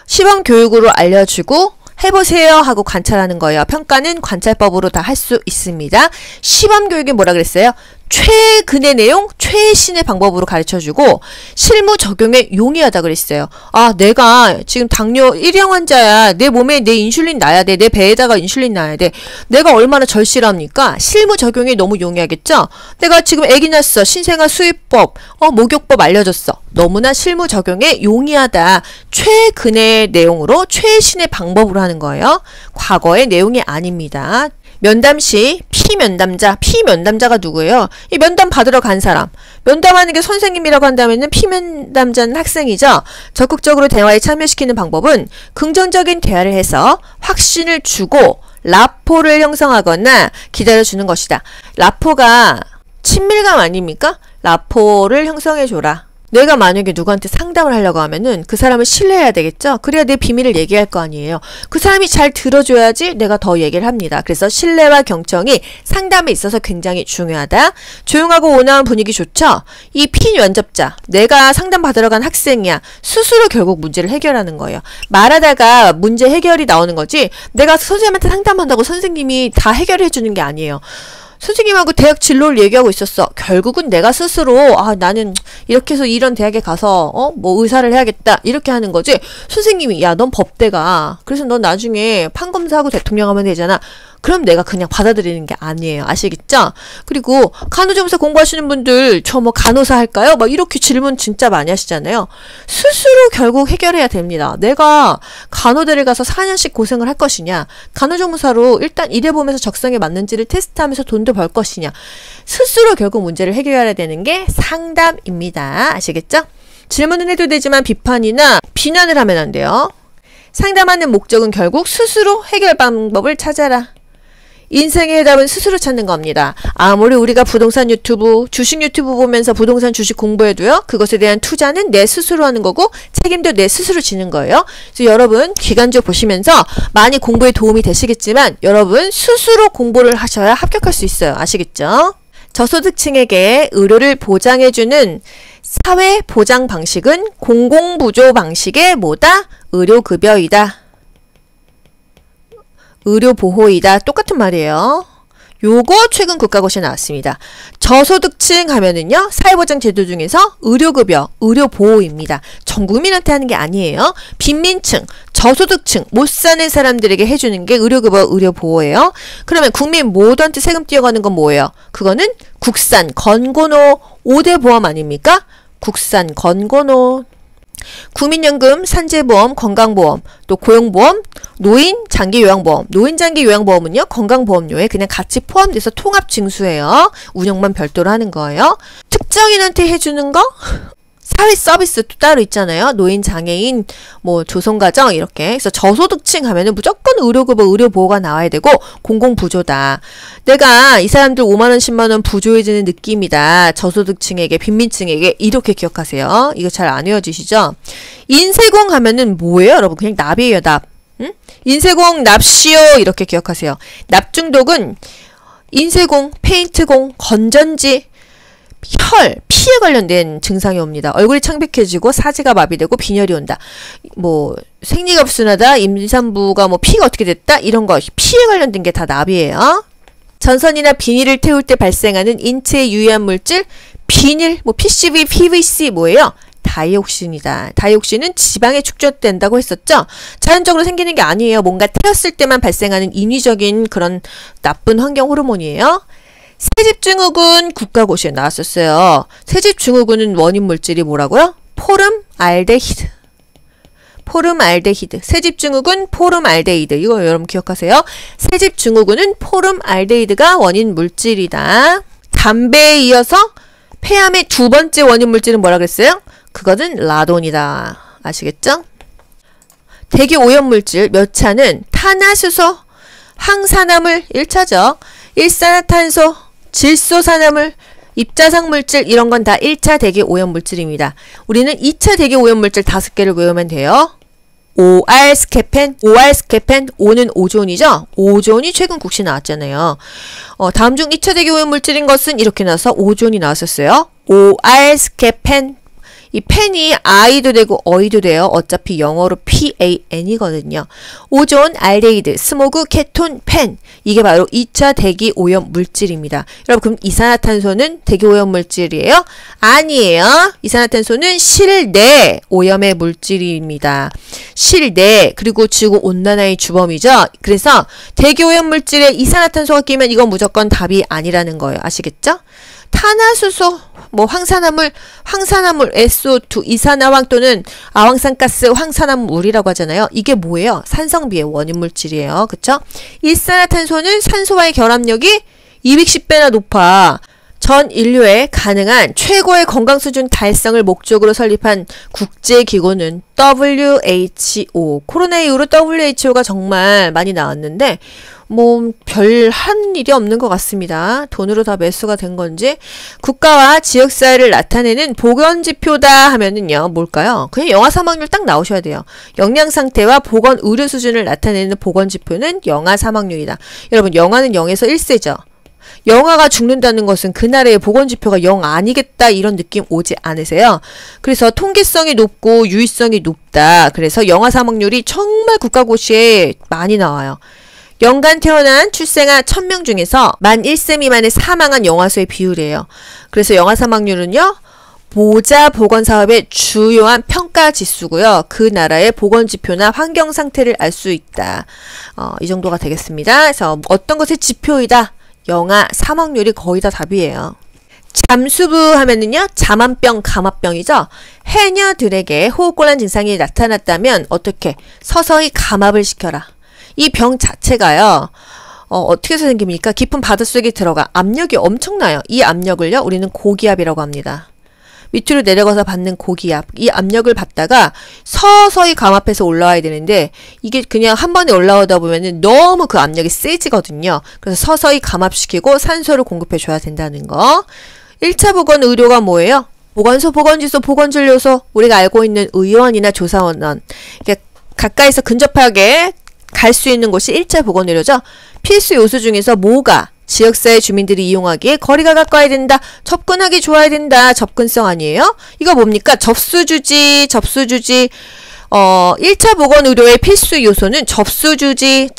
시범 교육으로 알려주고 해보세요 하고 관찰하는 거예요. 평가는 관찰법으로 다 할 수 있습니다. 시범 교육이 뭐라 그랬어요? 최근의 내용, 최신의 방법으로 가르쳐주고 실무 적용에 용이하다 그랬어요. 아, 내가 지금 당뇨 1형 환자야. 내 몸에 내 인슐린 놔야 돼. 내 배에다가 인슐린 놔야 돼. 내가 얼마나 절실합니까? 실무 적용에 너무 용이하겠죠? 내가 지금 애기 낳았어. 신생아 수유법, 목욕법 알려줬어. 너무나 실무 적용에 용이하다. 최근의 내용으로 최신의 방법으로 하는 거예요. 과거의 내용이 아닙니다. 면담 시 피면담자, 피면담자가 누구예요? 이 면담 받으러 간 사람. 면담하는 게 선생님이라고 한다면은 피면담자는 학생이죠. 적극적으로 대화에 참여시키는 방법은 긍정적인 대화를 해서 확신을 주고 라포를 형성하거나 기다려주는 것이다. 라포가 친밀감 아닙니까? 라포를 형성해줘라. 내가 만약에 누구한테 상담을 하려고 하면은 그 사람을 신뢰해야 되겠죠? 그래야 내 비밀을 얘기할 거 아니에요. 그 사람이 잘 들어줘야지 내가 더 얘기를 합니다. 그래서 신뢰와 경청이 상담에 있어서 굉장히 중요하다. 조용하고 온화한 분위기 좋죠? 이 피면접자, 내가 상담 받으러 간 학생이야. 스스로 결국 문제를 해결하는 거예요. 말하다가 문제 해결이 나오는 거지 내가 선생님한테 상담한다고 선생님이 다 해결해 주는 게 아니에요. 선생님하고 대학 진로를 얘기하고 있었어. 결국은 내가 스스로 나는 이렇게 해서 이런 대학에 가서 뭐 의사를 해야겠다 이렇게 하는 거지. 선생님이 야, 넌 법대가. 그래서 넌 나중에 판검사하고 대통령 하면 되잖아. 그럼 내가 그냥 받아들이는 게 아니에요. 아시겠죠? 그리고 간호조무사 공부하시는 분들 저 뭐 간호사 할까요? 막 이렇게 질문 진짜 많이 하시잖아요. 스스로 결국 해결해야 됩니다. 내가 간호대를 가서 4년씩 고생을 할 것이냐, 간호조무사로 일단 일해보면서 적성에 맞는지를 테스트하면서 돈도 벌 것이냐, 스스로 결국 문제를 해결해야 되는 게 상담입니다. 아시겠죠? 질문은 해도 되지만 비판이나 비난을 하면 안 돼요. 상담하는 목적은 결국 스스로 해결 방법을 찾아라. 인생의 해답은 스스로 찾는 겁니다. 아무리 우리가 부동산 유튜브, 주식 유튜브 보면서 부동산 주식 공부해도요. 그것에 대한 투자는 내 스스로 하는 거고 책임도 내 스스로 지는 거예요. 그래서 여러분 기간조 보시면서 많이 공부에 도움이 되시겠지만 여러분 스스로 공부를 하셔야 합격할 수 있어요. 아시겠죠? 저소득층에게 의료를 보장해주는 사회 보장 방식은 공공부조 방식의 뭐다? 의료급여이다. 의료보호이다. 똑같은 말이에요. 요거 최근 국가고시에 나왔습니다. 저소득층 하면은요, 사회보장제도 중에서 의료급여, 의료보호입니다. 전 국민한테 하는 게 아니에요. 빈민층, 저소득층, 못 사는 사람들에게 해주는 게 의료급여, 의료보호예요. 그러면 국민 모두한테 세금 띄어가는 건 뭐예요? 그거는 국산, 건고노, 5대 보험 아닙니까? 국산, 건고노. 국민연금, 산재보험, 건강보험, 또 고용보험, 노인, 장기요양보험. 노인, 장기요양보험은요, 건강보험료에 그냥 같이 포함돼서 통합징수예요. 운영만 별도로 하는 거예요. 특정인한테 해주는 거? 사회 서비스 또 따로 있잖아요. 노인, 장애인, 뭐 조선가정 이렇게. 그래서 저소득층 하면은 무조건 의료급여, 의료보호가 나와야 되고 공공부조다. 내가 이 사람들 5만 원, 10만 원 부조해주는 느낌이다. 저소득층에게, 빈민층에게 이렇게 기억하세요. 이거 잘 안 외워지시죠? 인쇄공 하면은 뭐예요, 여러분? 그냥 납이에요, 납. 응? 인쇄공, 납시오 이렇게 기억하세요. 납중독은 인쇄공, 페인트공, 건전지, 혈, 피에 관련된 증상이 옵니다. 얼굴이 창백해지고 사지가 마비되고 빈혈이 온다. 뭐 생리가 불순하다, 임산부가 뭐 피가 어떻게 됐다 이런 거 피에 관련된 게 다 납이에요. 전선이나 비닐을 태울 때 발생하는 인체에 유해한 물질, 비닐, 뭐 PCB, PVC 뭐예요? 다이옥신이다. 다이옥신은 지방에 축적된다고 했었죠? 자연적으로 생기는 게 아니에요. 뭔가 태웠을 때만 발생하는 인위적인 그런 나쁜 환경 호르몬이에요. 세집증후군 국가고시에 나왔었어요. 세집증후군은 원인 물질이 뭐라고요? 포름알데히드. 포름알데히드. 세집증후군 포름알데히드. 이거 여러분 기억하세요. 세집증후군은 포름알데히드가 원인 물질이다. 담배에 이어서 폐암의 두 번째 원인 물질은 뭐라 그랬어요? 그거는 라돈이다. 아시겠죠? 대기 오염물질 몇 차는 탄화수소, 항산화물 1차죠. 일산화탄소, 질소산화물, 입자상물질 이런 건 다 1차 대기 오염물질입니다. 우리는 2차 대기 오염물질 5개를 외우면 돼요. OR 스케펜, OR 스케펜, O는 오존이죠? 오존이 최근 국시 나왔잖아요. 다음 중 2차 대기 오염물질인 것은 이렇게 나와서 오존이 나왔었어요. OR 스케펜. 이 펜이 I도 되고 어이도 돼요. 어차피 영어로 PAN이거든요. 오존, 알데히드, 스모그, 케톤, 펜. 이게 바로 2차 대기 오염 물질입니다. 여러분 그럼 이산화탄소는 대기 오염 물질이에요? 아니에요. 이산화탄소는 실내 오염의 물질입니다. 실내 그리고 지구 온난화의 주범이죠. 그래서 대기 오염 물질에 이산화탄소가 끼면 이건 무조건 답이 아니라는 거예요. 아시겠죠? 탄화수소, 뭐 황산화물, SO2, 이산화황 또는 아황산가스, 황산화물이라고 하잖아요. 이게 뭐예요? 산성비의 원인 물질이에요. 그쵸? 일산화탄소는 산소와의 결합력이 210배나 높아. 전 인류에 가능한 최고의 건강 수준 달성을 목적으로 설립한 국제기구는 WHO. 코로나 이후로 WHO가 정말 많이 나왔는데 뭐 별 한 일이 없는 것 같습니다. 돈으로 다 매수가 된 건지. 국가와 지역사회를 나타내는 보건지표다 하면은요 뭘까요? 그냥 영아 사망률 딱 나오셔야 돼요. 영양상태와 보건 의료 수준을 나타내는 보건지표는 영아 사망률이다. 여러분 영아는 0에서 1세죠. 영아가 죽는다는 것은 그 나라의 보건지표가 0 아니겠다 이런 느낌 오지 않으세요? 그래서 통계성이 높고 유의성이 높다. 그래서 영아 사망률이 정말 국가고시에 많이 나와요. 연간 태어난 출생아 1000명 중에서 만 1세 미만의 사망한 영아 수의 비율이에요. 그래서 영아 사망률은요. 보자 보건사업의 주요한 평가 지수고요. 그 나라의 보건지표나 환경 상태를 알 수 있다. 이 정도가 되겠습니다. 그래서 어떤 것의 지표이다. 영아 사망률이 거의 다 답이에요. 잠수부 하면은요. 잠안병, 감압병이죠. 해녀들에게 호흡곤란 증상이 나타났다면 어떻게? 서서히 감압을 시켜라. 이 병 자체가요. 어떻게 해서 생깁니까? 깊은 바닷속에 들어가 압력이 엄청나요. 이 압력을요. 우리는 고기압이라고 합니다. 밑으로 내려가서 받는 고기압. 이 압력을 받다가 서서히 감압해서 올라와야 되는데 이게 그냥 한 번에 올라오다 보면은 너무 그 압력이 세지거든요. 그래서 서서히 감압시키고 산소를 공급해 줘야 된다는 거. 1차 보건 의료가 뭐예요? 보건소, 보건지소, 보건진료소, 우리가 알고 있는 의원이나 조사원. 가까이서 근접하게 갈 수 있는 곳이 1차 보건의료죠. 필수 요소 중에서 뭐가 지역사회 주민들이 이용하기에 거리가 가까워야 된다. 접근하기 좋아야 된다. 접근성 아니에요? 이거 뭡니까? 접수주지. 1차 보건의료의 필수 요소는 접수주지,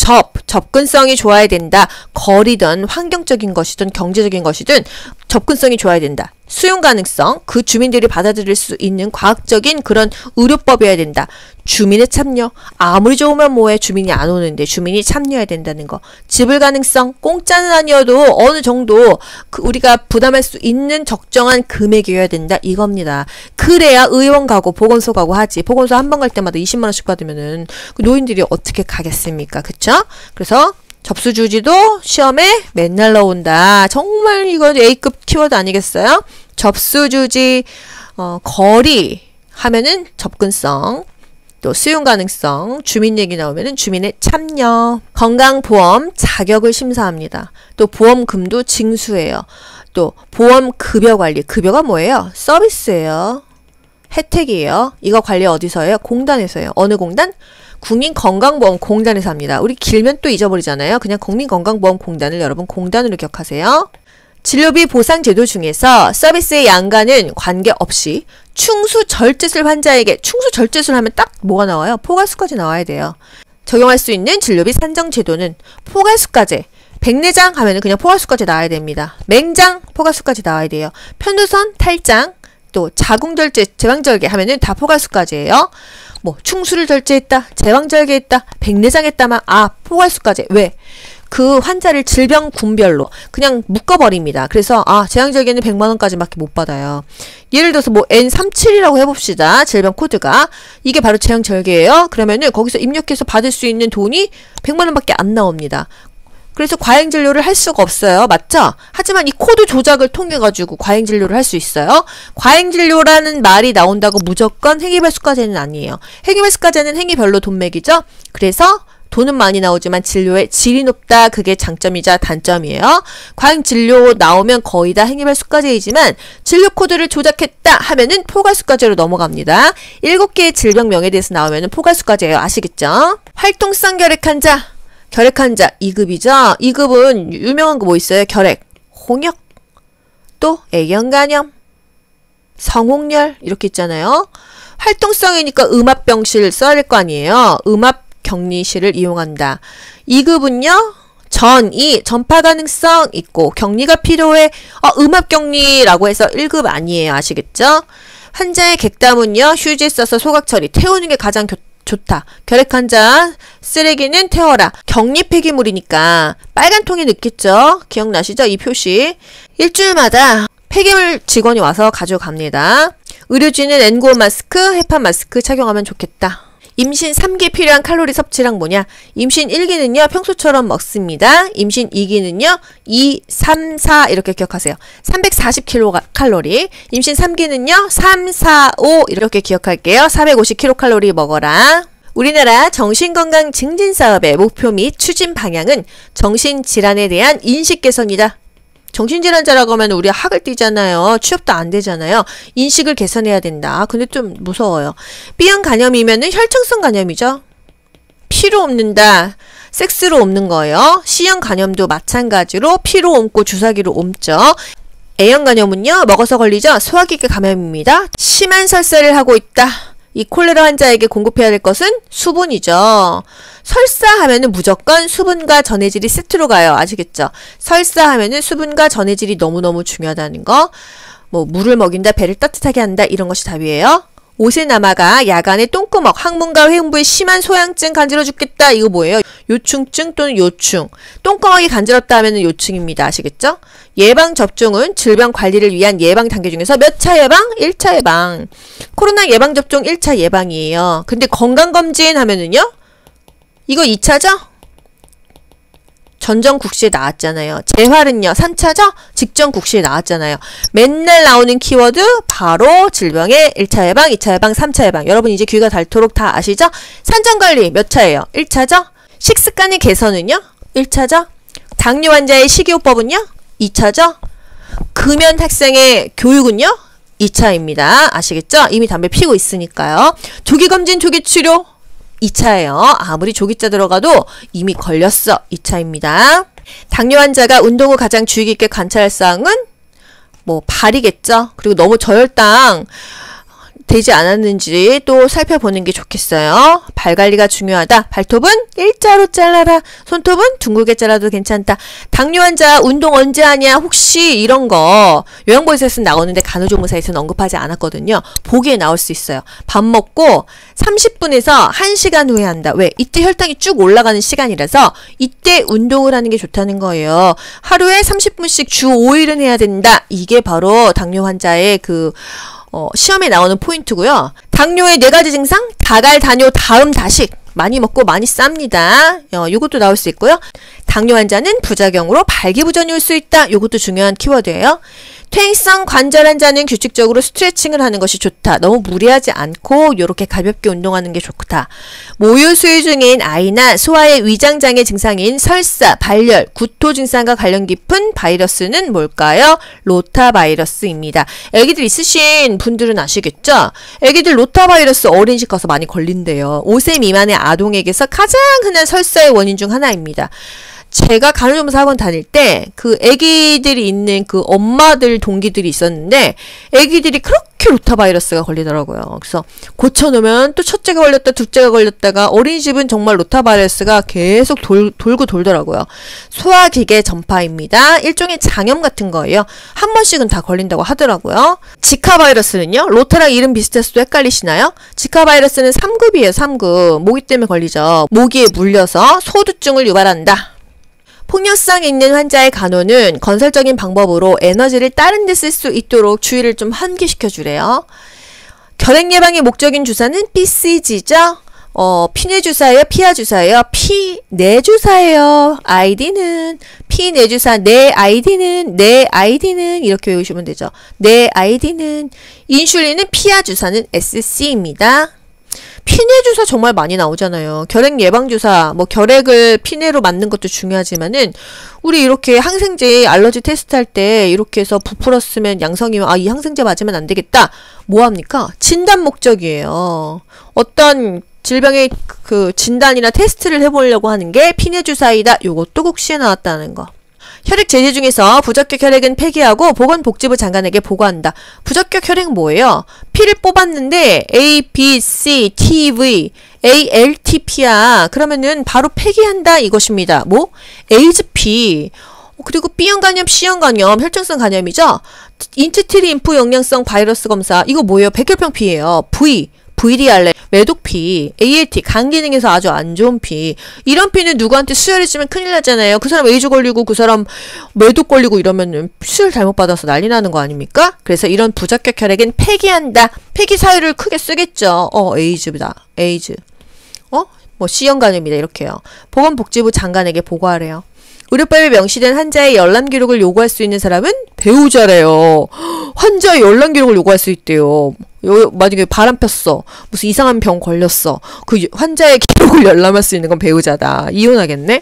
접근성이 좋아야 된다. 거리든 환경적인 것이든 경제적인 것이든 접근성이 좋아야 된다. 수용 가능성, 그 주민들이 받아들일 수 있는 과학적인 그런 의료법이어야 된다. 주민의 참여, 아무리 좋으면 뭐해 주민이 안 오는데 주민이 참여해야 된다는 거. 지불 가능성, 공짜는 아니어도 어느 정도 우리가 부담할 수 있는 적정한 금액이어야 된다 이겁니다. 그래야 의원 가고 보건소 가고 하지. 보건소 한 번 갈 때마다 20만 원씩 받으면은 그 노인들이 어떻게 가겠습니까? 그쵸? 그래서 접수주지도 시험에 맨날 나온다. 정말 이거 A급 키워드 아니겠어요? 접수주지, 거리 하면은 접근성, 또 수용 가능성, 주민 얘기 나오면은 주민의 참여, 건강보험 자격을 심사합니다. 또 보험금도 징수해요. 또 보험급여 관리, 급여가 뭐예요? 서비스예요. 혜택이에요. 이거 관리 어디서 해요? 공단에서 해요. 어느 공단? 국민건강보험공단에서 합니다. 우리 길면 또 잊어버리잖아요. 그냥 국민건강보험공단을 여러분 공단으로 기억하세요. 진료비 보상제도 중에서 서비스의 양과는 관계없이 충수절제술 환자에게 충수절제술 하면 딱 뭐가 나와요? 포괄수까지 나와야 돼요. 적용할 수 있는 진료비 산정제도는 포괄수까지 백내장 하면은 그냥 포괄수까지 나와야 됩니다. 맹장 포괄수까지 나와야 돼요. 편도선 탈장 또 자궁절제 제왕절개 하면은 다 포괄수까지예요. 뭐 충수를 절제했다, 제왕절개했다, 백내장했다만 포괄수까지. 왜? 그 환자를 질병 군별로 그냥 묶어버립니다. 그래서 제왕절개는 100만 원까지밖에 못 받아요. 예를 들어서 뭐 N37이라고 해봅시다. 질병 코드가. 이게 바로 제왕절개예요. 그러면은 거기서 입력해서 받을 수 있는 돈이 100만 원밖에 안 나옵니다. 그래서 과잉진료를 할 수가 없어요. 맞죠? 하지만 이 코드 조작을 통해 가지고 과잉진료를 할 수 있어요. 과잉진료라는 말이 나온다고 무조건 행위별수과제는 아니에요. 행위별수과제는 행위별로 돈 매기죠. 그래서 돈은 많이 나오지만 진료의 질이 높다. 그게 장점이자 단점이에요. 과잉진료 나오면 거의 다 행위별수과제이지만 진료 코드를 조작했다 하면은 포괄수과제로 넘어갑니다. 7개의 질병명에 대해서 나오면은 포괄수과제예요. 아시겠죠? 활동성 결핵환자. 결핵환자 2급이죠. 2급은 유명한 거 뭐 있어요? 결핵, 홍역, 또 A형 간염, 성홍열 이렇게 있잖아요. 활동성이니까 음압병실 써야 될 거 아니에요. 음압격리실을 이용한다. 2급은요. 전파 가능성 있고 격리가 필요해. 음압격리라고 해서 1급 아니에요. 아시겠죠? 환자의 객담은요. 휴지 써서 소각 처리 태우는 게 가장 좋다. 결핵 환자 쓰레기는 태워라. 격리 폐기물이니까 빨간 통에 넣겠죠. 기억나시죠? 이 표시. 일주일마다 폐기물 직원이 와서 가져갑니다. 의료진은 N95 마스크, 헤파 마스크 착용하면 좋겠다. 임신 3기 필요한 칼로리 섭취량 뭐냐? 임신 1기는요. 평소처럼 먹습니다. 임신 2기는요. 2, 3, 4 이렇게 기억하세요. 340kcal. 임신 3기는요. 3, 4, 5 이렇게 기억할게요. 450kcal 먹어라. 우리나라 정신건강 증진 사업의 목표 및 추진 방향은 정신질환에 대한 인식 개선이다. 정신질환자라고 하면 우리 학을 띄잖아요. 취업도 안 되잖아요. 인식을 개선해야 된다. 근데 좀 무서워요. B형 간염이면은 혈청성 간염이죠. 피로 옮는다. 섹스로 옮는 거예요. C형 간염도 마찬가지로 피로 옮고 주사기로 옮죠. A형 간염은요. 먹어서 걸리죠. 소화기계 감염입니다. 심한 설사를 하고 있다. 이 콜레라 환자에게 공급해야 될 것은 수분이죠. 설사하면은 무조건 수분과 전해질이 세트로 가요. 아시겠죠? 설사하면은 수분과 전해질이 너무너무 중요하다는 거. 뭐 물을 먹인다, 배를 따뜻하게 한다 이런 것이 답이에요. 옷의 남아가 야간에 똥구멍, 항문과 회음부에 심한 소양증 간지러 죽겠다. 이거 뭐예요? 요충증 또는 요충. 똥구멍이 간지럽다 하면은 요충입니다. 아시겠죠? 예방접종은 질병 관리를 위한 예방 단계 중에서 몇 차 예방? 1차 예방. 코로나 예방접종 1차 예방이에요. 근데 건강검진 하면은요? 이거 2차죠? 전정국시에 나왔잖아요. 재활은요. 3차죠? 직전국시에 나왔잖아요. 맨날 나오는 키워드 바로 질병의 1차 예방, 2차 예방, 3차 예방. 여러분 이제 귀가 닳도록 다 아시죠? 산전관리 몇 차예요? 1차죠? 식습관의 개선은요? 1차죠? 당뇨 환자의 식이요법은요? 2차죠? 금연 학생의 교육은요? 2차입니다. 아시겠죠? 이미 담배 피우고 있으니까요. 조기검진, 조기치료 2차예요. 아무리 조기자 들어가도 이미 걸렸어. 2차입니다. 당뇨 환자가 운동 후 가장 주의 깊게 관찰할 사항은 뭐 발이겠죠. 그리고 너무 저혈당 되지 않았는지 또 살펴보는 게 좋겠어요. 발 관리가 중요하다. 발톱은 일자로 잘라라. 손톱은 둥글게 잘라도 괜찮다. 당뇨 환자 운동 언제 하냐? 혹시 이런 거 요양보호사에서는 나오는데 간호조무사에서는 언급하지 않았거든요. 보기에 나올 수 있어요. 밥 먹고 30분에서 1시간 후에 한다. 왜? 이때 혈당이 쭉 올라가는 시간이라서 이때 운동을 하는 게 좋다는 거예요. 하루에 30분씩 주 5일은 해야 된다. 이게 바로 당뇨 환자의 시험에 나오는 포인트고요. 당뇨의 4가지 증상, 다갈, 다뇨, 다음, 다식. 많이 먹고 많이 쌉니다. 요것도 나올 수 있고요. 당뇨 환자는 부작용으로 발기부전이 올 수 있다. 요것도 중요한 키워드예요. 퇴행성 관절 환자는 규칙적으로 스트레칭을 하는 것이 좋다. 너무 무리하지 않고 요렇게 가볍게 운동하는 게 좋다. 모유 수유 중인 아이나 소아의 위장장애 증상인 설사, 발열, 구토 증상과 관련 깊은 바이러스는 뭘까요? 로타바이러스입니다. 애기들 있으신 분들은 아시겠죠? 애기들 로타바이러스 어린이집 가서 많이 걸린대요. 5세 미만의 아동에게서 가장 흔한 설사의 원인 중 하나입니다. 제가 간호조무사 학원 다닐 때 그 애기들이 있는 그 엄마들 동기들이 있었는데 애기들이 그렇게 로타바이러스가 걸리더라고요. 그래서 고쳐놓으면 또 첫째가 걸렸다 둘째가 걸렸다가 어린이집은 정말 로타바이러스가 계속 돌고 돌더라고요. 소화기계 전파입니다. 일종의 장염 같은 거예요. 한 번씩은 다 걸린다고 하더라고요. 지카 바이러스는요. 로타랑 이름 비슷해서도 헷갈리시나요? 지카 바이러스는 3급이에요. 3급. 모기 때문에 걸리죠. 모기에 물려서 소두증을 유발한다. 폭력성 있는 환자의 간호는 건설적인 방법으로 에너지를 다른 데 쓸 수 있도록 주의를 좀 환기시켜 주래요. 결핵 예방의 목적인 주사는 BCG죠. 피내주사예요? 피하주사예요? 피내주사예요. 아이디는 피내주사. 내 아이디는 이렇게 외우시면 되죠. 내 아이디는 인슐린은 피하주사는 SC입니다. 피내주사 정말 많이 나오잖아요. 결핵 예방주사, 결핵을 피내로 맞는 것도 중요하지만은, 우리 이렇게 항생제 알러지 테스트 할 때 이렇게 해서 부풀었으면 양성이면, 이 항생제 맞으면 안 되겠다. 뭐합니까? 진단 목적이에요. 어떤 질병의 그 진단이나 테스트를 해보려고 하는 게 피내주사이다. 요것도 국시에 나왔다는 거. 혈액 제재 중에서 부적격 혈액은 폐기하고 보건복지부 장관에게 보고한다. 부적격 혈액은 뭐예요? P를 뽑았는데 A, B, C, T, V, ALTP야. 그러면은 바로 폐기한다 이것입니다. 뭐? 에이즈 P. 그리고 B형 간염, C형 간염, 혈증성 간염이죠? 인트리티 림프 영양성 바이러스 검사. 이거 뭐예요? 백혈병 P예요. V. VDR래, 매독피, ALT, 간 기능에서 아주 안 좋은 피. 이런 피는 누구한테 수혈해주면 큰일 나잖아요. 그 사람 에이즈 걸리고 그 사람 매독 걸리고 이러면 수혈 잘못 받아서 난리 나는 거 아닙니까? 그래서 이런 부적격 혈액은 폐기한다. 폐기 사유를 크게 쓰겠죠. 에이즈다. 에이즈. 뭐 C형 간염이다. 이렇게요. 보건복지부 장관에게 보고하래요. 의료법에 명시된 환자의 열람 기록을 요구할 수 있는 사람은 배우자래요. 환자의 열람 기록을 요구할 수 있대요. 만약에 바람 폈어. 무슨 이상한 병 걸렸어. 그 환자의 기록을 열람할 수 있는 건 배우자다. 이혼하겠네?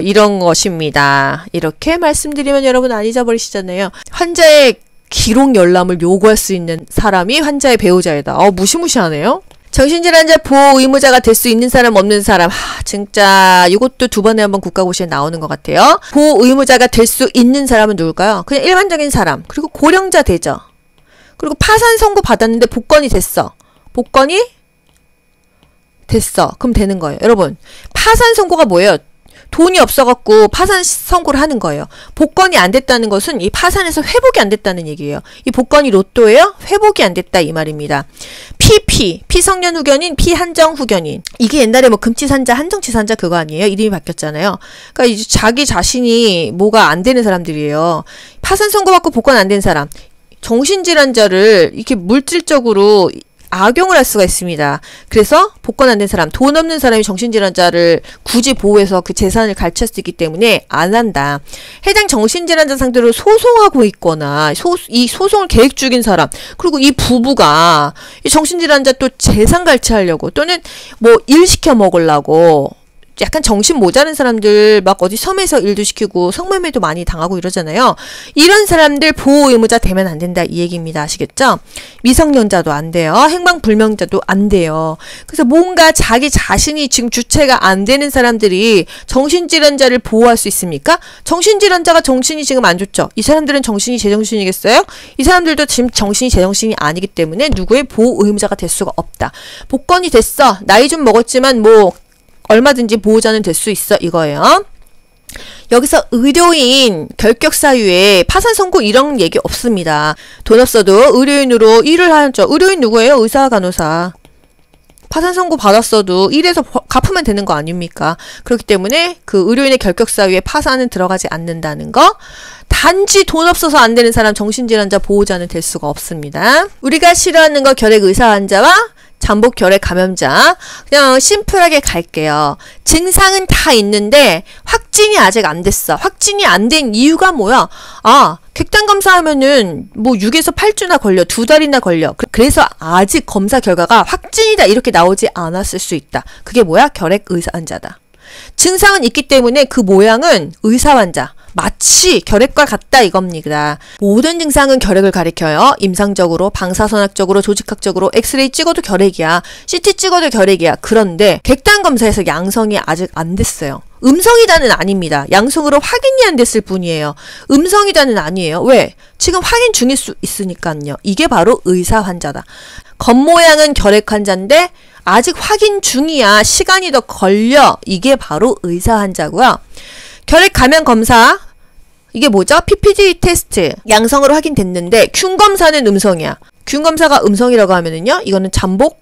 이런 것입니다. 이렇게 말씀드리면 여러분 안 잊어버리시잖아요. 환자의 기록 열람을 요구할 수 있는 사람이 환자의 배우자이다. 무시무시하네요. 정신질환자 보호 의무자가 될 수 있는 사람 없는 사람. 진짜 이것도 두 번에 한번 국가고시에 나오는 것 같아요. 보호 의무자가 될 수 있는 사람은 누굴까요? 그냥 일반적인 사람. 그리고 고령자 되죠. 그리고 파산 선고 받았는데 복권이 됐어. 복권이 됐어. 그럼 되는 거예요. 여러분, 파산 선고가 뭐예요? 돈이 없어갖고 파산 선고를 하는 거예요. 복권이 안 됐다는 것은 이 파산에서 회복이 안 됐다는 얘기예요. 이 복권이 로또예요? 회복이 안 됐다 이 말입니다. 피성년 후견인, 피한정 후견인. 이게 옛날에 뭐 금치산자, 한정치산자 그거 아니에요? 이름이 바뀌었잖아요. 그러니까 이제 자기 자신이 뭐가 안 되는 사람들이에요. 파산 선고받고 복권 안 된 사람. 정신질환자를 이렇게 물질적으로 악용을 할 수가 있습니다. 그래서 복권 안 된 사람, 돈 없는 사람이 정신질환자를 굳이 보호해서 그 재산을 갈취할 수 있기 때문에 안 한다. 해당 정신질환자 상대로 소송하고 있거나 이 소송을 계획 중인 사람, 그리고 이 부부가 이 정신질환자 또 재산 갈취하려고 또는 뭐 일 시켜 먹으려고 약간 정신 모자른 사람들 막 어디 섬에서 일도 시키고 성매매도 많이 당하고 이러잖아요. 이런 사람들 보호 의무자 되면 안 된다 이 얘기입니다. 아시겠죠? 미성년자도 안 돼요. 행방불명자도 안 돼요. 그래서 뭔가 자기 자신이 지금 주체가 안 되는 사람들이 정신질환자를 보호할 수 있습니까? 정신질환자가 정신이 지금 안 좋죠. 이 사람들은 정신이 제정신이겠어요? 이 사람들도 지금 정신이 제정신이 아니기 때문에 누구의 보호 의무자가 될 수가 없다. 복권이 됐어. 나이 좀 먹었지만 뭐 얼마든지 보호자는 될 수 있어 이거예요. 여기서 의료인 결격 사유에 파산 선고 이런 얘기 없습니다. 돈 없어도 의료인으로 일을 하죠. 의료인 누구예요? 의사, 간호사. 파산 선고 받았어도 일해서 갚으면 되는 거 아닙니까? 그렇기 때문에 그 의료인의 결격 사유에 파산은 들어가지 않는다는 거. 단지 돈 없어서 안 되는 사람 정신질환자 보호자는 될 수가 없습니다. 우리가 싫어하는 거 결핵 의사 환자와 잠복 결핵 감염자. 그냥 심플하게 갈게요. 증상은 다 있는데 확진이 아직 안 됐어. 확진이 안 된 이유가 뭐야? 객단 검사하면은 뭐 6에서 8주나 걸려. 2달이나 걸려. 그래서 아직 검사 결과가 확진이다 이렇게 나오지 않았을 수 있다. 그게 뭐야? 결핵 의사 환자다. 증상은 있기 때문에 그 모양은 의사 환자. 마치 결핵과 같다 이겁니다. 모든 증상은 결핵을 가리켜요. 임상적으로, 방사선학적으로, 조직학적으로 엑스레이 찍어도 결핵이야. CT 찍어도 결핵이야. 그런데 객단 검사에서 양성이 아직 안 됐어요. 음성이다는 아닙니다. 양성으로 확인이 안 됐을 뿐이에요. 음성이다는 아니에요. 왜? 지금 확인 중일 수 있으니까요. 이게 바로 의사 환자다. 겉모양은 결핵 환자인데 아직 확인 중이야. 시간이 더 걸려. 이게 바로 의사 환자고요. 결핵 감염 검사 이게 뭐죠? PPG 테스트 양성으로 확인됐는데 균 검사는 음성이야. 균 검사가 음성이라고 하면은요, 이거는 잠복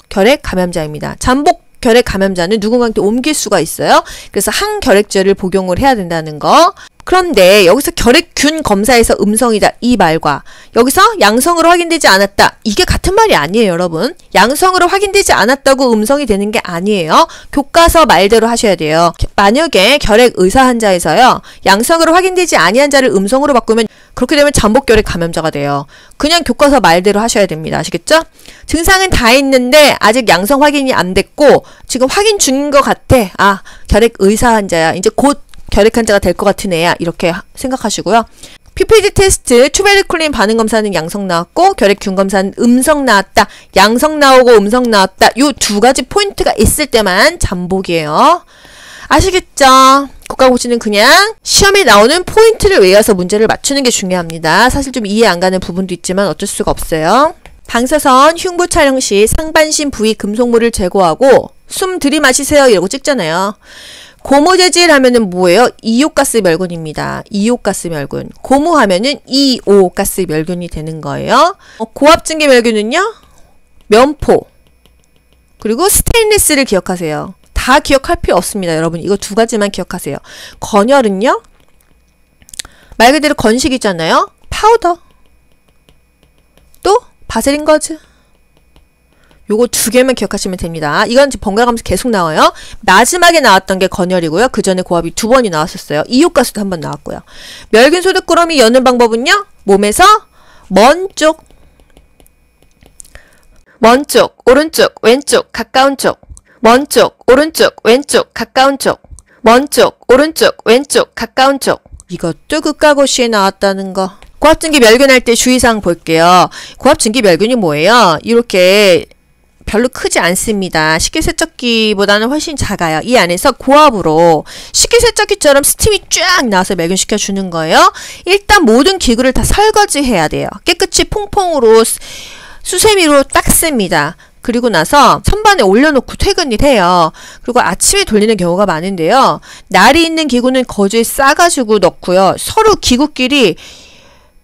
결핵 감염자입니다. 잠복 결핵 감염자는 누군가한테 옮길 수가 있어요. 그래서 항결핵제를 복용을 해야 된다는 거. 그런데 여기서 결핵균 검사에서 음성이다 이 말과 여기서 양성으로 확인되지 않았다 이게 같은 말이 아니에요 여러분. 양성으로 확인되지 않았다고 음성이 되는 게 아니에요. 교과서 말대로 하셔야 돼요. 만약에 결핵 의사 환자에서요 양성으로 확인되지 아니한 자를 음성으로 바꾸면 그렇게 되면 잠복 결핵 감염자가 돼요. 그냥 교과서 말대로 하셔야 됩니다. 아시겠죠? 증상은 다 있는데 아직 양성 확인이 안 됐고 지금 확인 중인 것 같아. 결핵 의사 환자야. 이제 곧 결핵 환자가 될 것 같은 애야. 이렇게 생각하시고요. PPG 테스트, 투베르클린 반응 검사는 양성 나왔고 결핵균 검사는 음성 나왔다. 양성 나오고 음성 나왔다. 요 두 가지 포인트가 있을 때만 잠복이에요. 아시겠죠? 국가고시는 그냥 시험에 나오는 포인트를 외워서 문제를 맞추는 게 중요합니다. 사실 좀 이해 안 가는 부분도 있지만 어쩔 수가 없어요. 방사선 흉부 촬영 시 상반신 부위 금속물을 제거하고 숨 들이마시세요 이러고 찍잖아요. 고무재질 하면은 뭐예요? 이옥가스 멸균입니다. 이옥가스 멸균. 고무 하면은 이오가스 멸균이 되는 거예요. 고압증기 멸균은요? 면포. 그리고 스테인리스를 기억하세요. 다 기억할 필요 없습니다. 여러분 이거 두 가지만 기억하세요. 건열은요? 말 그대로 건식이잖아요. 파우더. 또 바세린 거즈. 요거 두 개만 기억하시면 됩니다. 이건 지금 번갈아 가면서 계속 나와요. 마지막에 나왔던 게 건열이고요. 그 전에 고압이 두 번이 나왔었어요. 이옥가스도 한 번 나왔고요. 멸균 소득꾸러미 여는 방법은요? 몸에서 먼 쪽, 오른쪽, 왼쪽, 가까운 쪽. 먼 쪽, 오른쪽, 왼쪽, 가까운 쪽. 먼 쪽, 오른쪽, 왼쪽, 가까운 쪽. 이것도 국가고시에 나왔다는 거. 고압증기 멸균할 때 주의사항 볼게요. 고압증기 멸균이 뭐예요? 이렇게 별로 크지 않습니다. 식기세척기보다는 훨씬 작아요. 이 안에서 고압으로 식기세척기처럼 스팀이 쫙 나와서 멸균시켜 주는 거예요. 일단 모든 기구를 다 설거지해야 돼요. 깨끗이 퐁퐁으로 수세미로 닦습니다. 그리고 나서 선반에 올려놓고 퇴근을 해요. 그리고 아침에 돌리는 경우가 많은데요. 날이 있는 기구는 거즈에 싸가지고 넣고요. 서로 기구끼리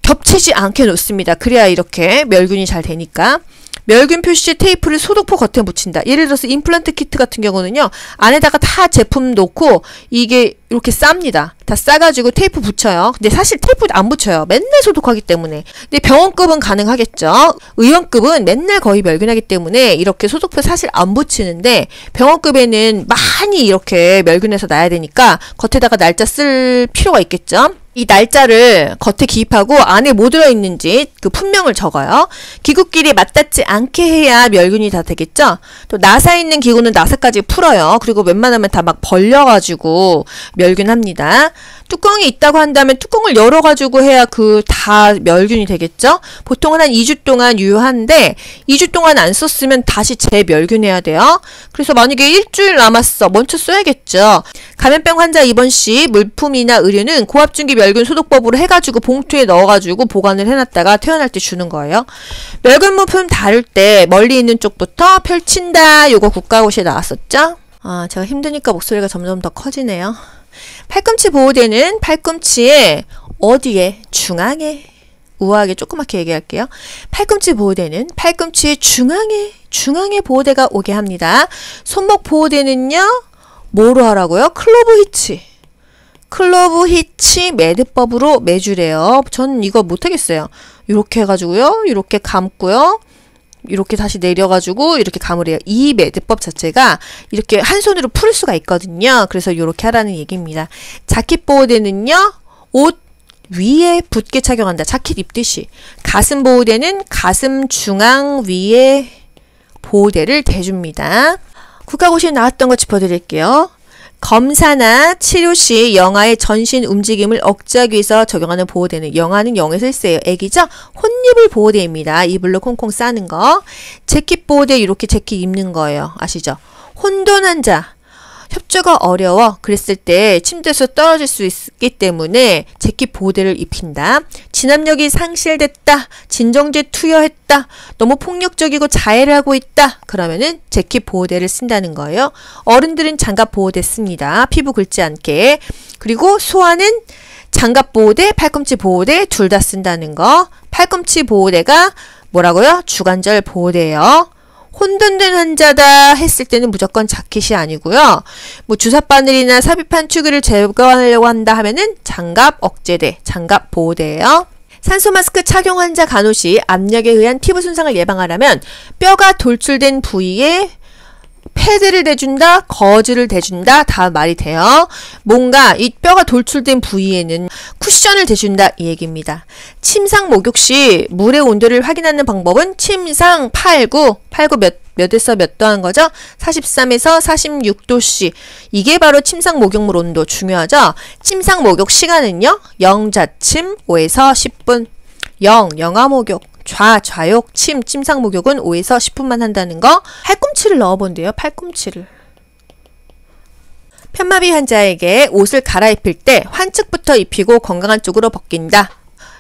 겹치지 않게 놓습니다. 그래야 이렇게 멸균이 잘 되니까. 멸균 표시 테이프를 소독포 겉에 붙인다. 예를 들어서 임플란트 키트 같은 경우는요. 안에다가 다 제품 놓고 이게 이렇게 쌉니다. 다 싸가지고 테이프 붙여요. 근데 사실 테이프 안 붙여요. 맨날 소독하기 때문에. 근데 병원급은 가능하겠죠. 의원급은 맨날 거의 멸균하기 때문에 이렇게 소독포 사실 안 붙이는데 병원급에는 많이 이렇게 멸균해서 놔야 되니까 겉에다가 날짜 쓸 필요가 있겠죠. 이 날짜를 겉에 기입하고 안에 뭐 들어있는지 그 품명을 적어요. 기구끼리 맞닿지 않게 해야 멸균이 다 되겠죠. 또 나사 있는 기구는 나사까지 풀어요. 그리고 웬만하면 다 막 벌려가지고 멸균합니다. 뚜껑이 있다고 한다면 뚜껑을 열어가지고 해야 그 다 멸균이 되겠죠. 보통은 한 2주 동안 유효한데 2주 동안 안 썼으면 다시 재멸균해야 돼요. 그래서 만약에 일주일 남았어. 먼저 써야겠죠. 감염병 환자 입원 시 물품이나 의류는 고압증기 멸균 소독법으로 해가지고 봉투에 넣어가지고 보관을 해놨다가 퇴원할 때 주는 거예요. 멸균 물품 다룰 때 멀리 있는 쪽부터 펼친다. 요거 국가고시에 나왔었죠. 제가 힘드니까 목소리가 점점 더 커지네요. 팔꿈치 보호대는 팔꿈치의 어디에? 중앙에. 우아하게 조그맣게 얘기할게요. 팔꿈치 보호대는 팔꿈치의 중앙에 보호대가 오게 합니다. 손목 보호대는요. 뭐로 하라고요? 클로브 히치 매듭법으로 매주래요. 전 이거 못하겠어요. 이렇게 해가지고요. 이렇게 감고요. 이렇게 다시 내려가지고 이렇게 감으래요. 이 매듭법 자체가 이렇게 한 손으로 풀 수가 있거든요. 그래서 이렇게 하라는 얘기입니다. 자켓 보호대는요. 옷 위에 붙게 착용한다. 자켓 입듯이. 가슴 보호대는 가슴 중앙 위에 보호대를 대줍니다. 국가고시에 나왔던 거 짚어드릴게요. 검사나 치료 시 영아의 전신 움직임을 억제하기 위해서 적용하는 보호대는 영아는 0에서 1세예요. 애기죠? 혼입을 보호대입니다. 이불로 콩콩 싸는 거. 재킷 보호대 이렇게 재킷 입는 거예요. 아시죠? 혼돈 환자. 협조가 어려워. 그랬을 때 침대에서 떨어질 수 있기 때문에 재킷 보호대를 입힌다. 진압력이 상실됐다. 진정제 투여했다. 너무 폭력적이고 자해를 하고 있다. 그러면은 재킷 보호대를 쓴다는 거예요. 어른들은 장갑 보호대 씁니다. 피부 긁지 않게. 그리고 소아는 장갑 보호대, 팔꿈치 보호대 둘 다 쓴다는 거. 팔꿈치 보호대가 뭐라고요? 주관절 보호대예요. 혼돈된 환자다 했을 때는 무조건 자켓이 아니고요. 뭐 주사바늘이나 삽입한 추기를 제거하려고 한다 하면은 장갑 억제대, 장갑 보호대예요. 산소 마스크 착용 환자 간호 시 압력에 의한 피부 손상을 예방하려면 뼈가 돌출된 부위에 패드를 대준다, 거즈를 대준다, 다 말이 돼요. 뭔가 이 뼈가 돌출된 부위에는 쿠션을 대준다 이 얘기입니다. 침상 목욕 시 물의 온도를 확인하는 방법은 침상 89 몇에서 몇 도 하는 거죠? 43에서 46도씨. 이게 바로 침상 목욕물 온도 중요하죠? 침상 목욕 시간은요. 영자침 5에서 10분. 영아 목욕. 좌욕, 침상 목욕은 5에서 10분만 한다는 거. 팔꿈치를 넣어본대요. 팔꿈치를. 편마비 환자에게 옷을 갈아입힐 때 환측부터 입히고 건강한 쪽으로 벗긴다.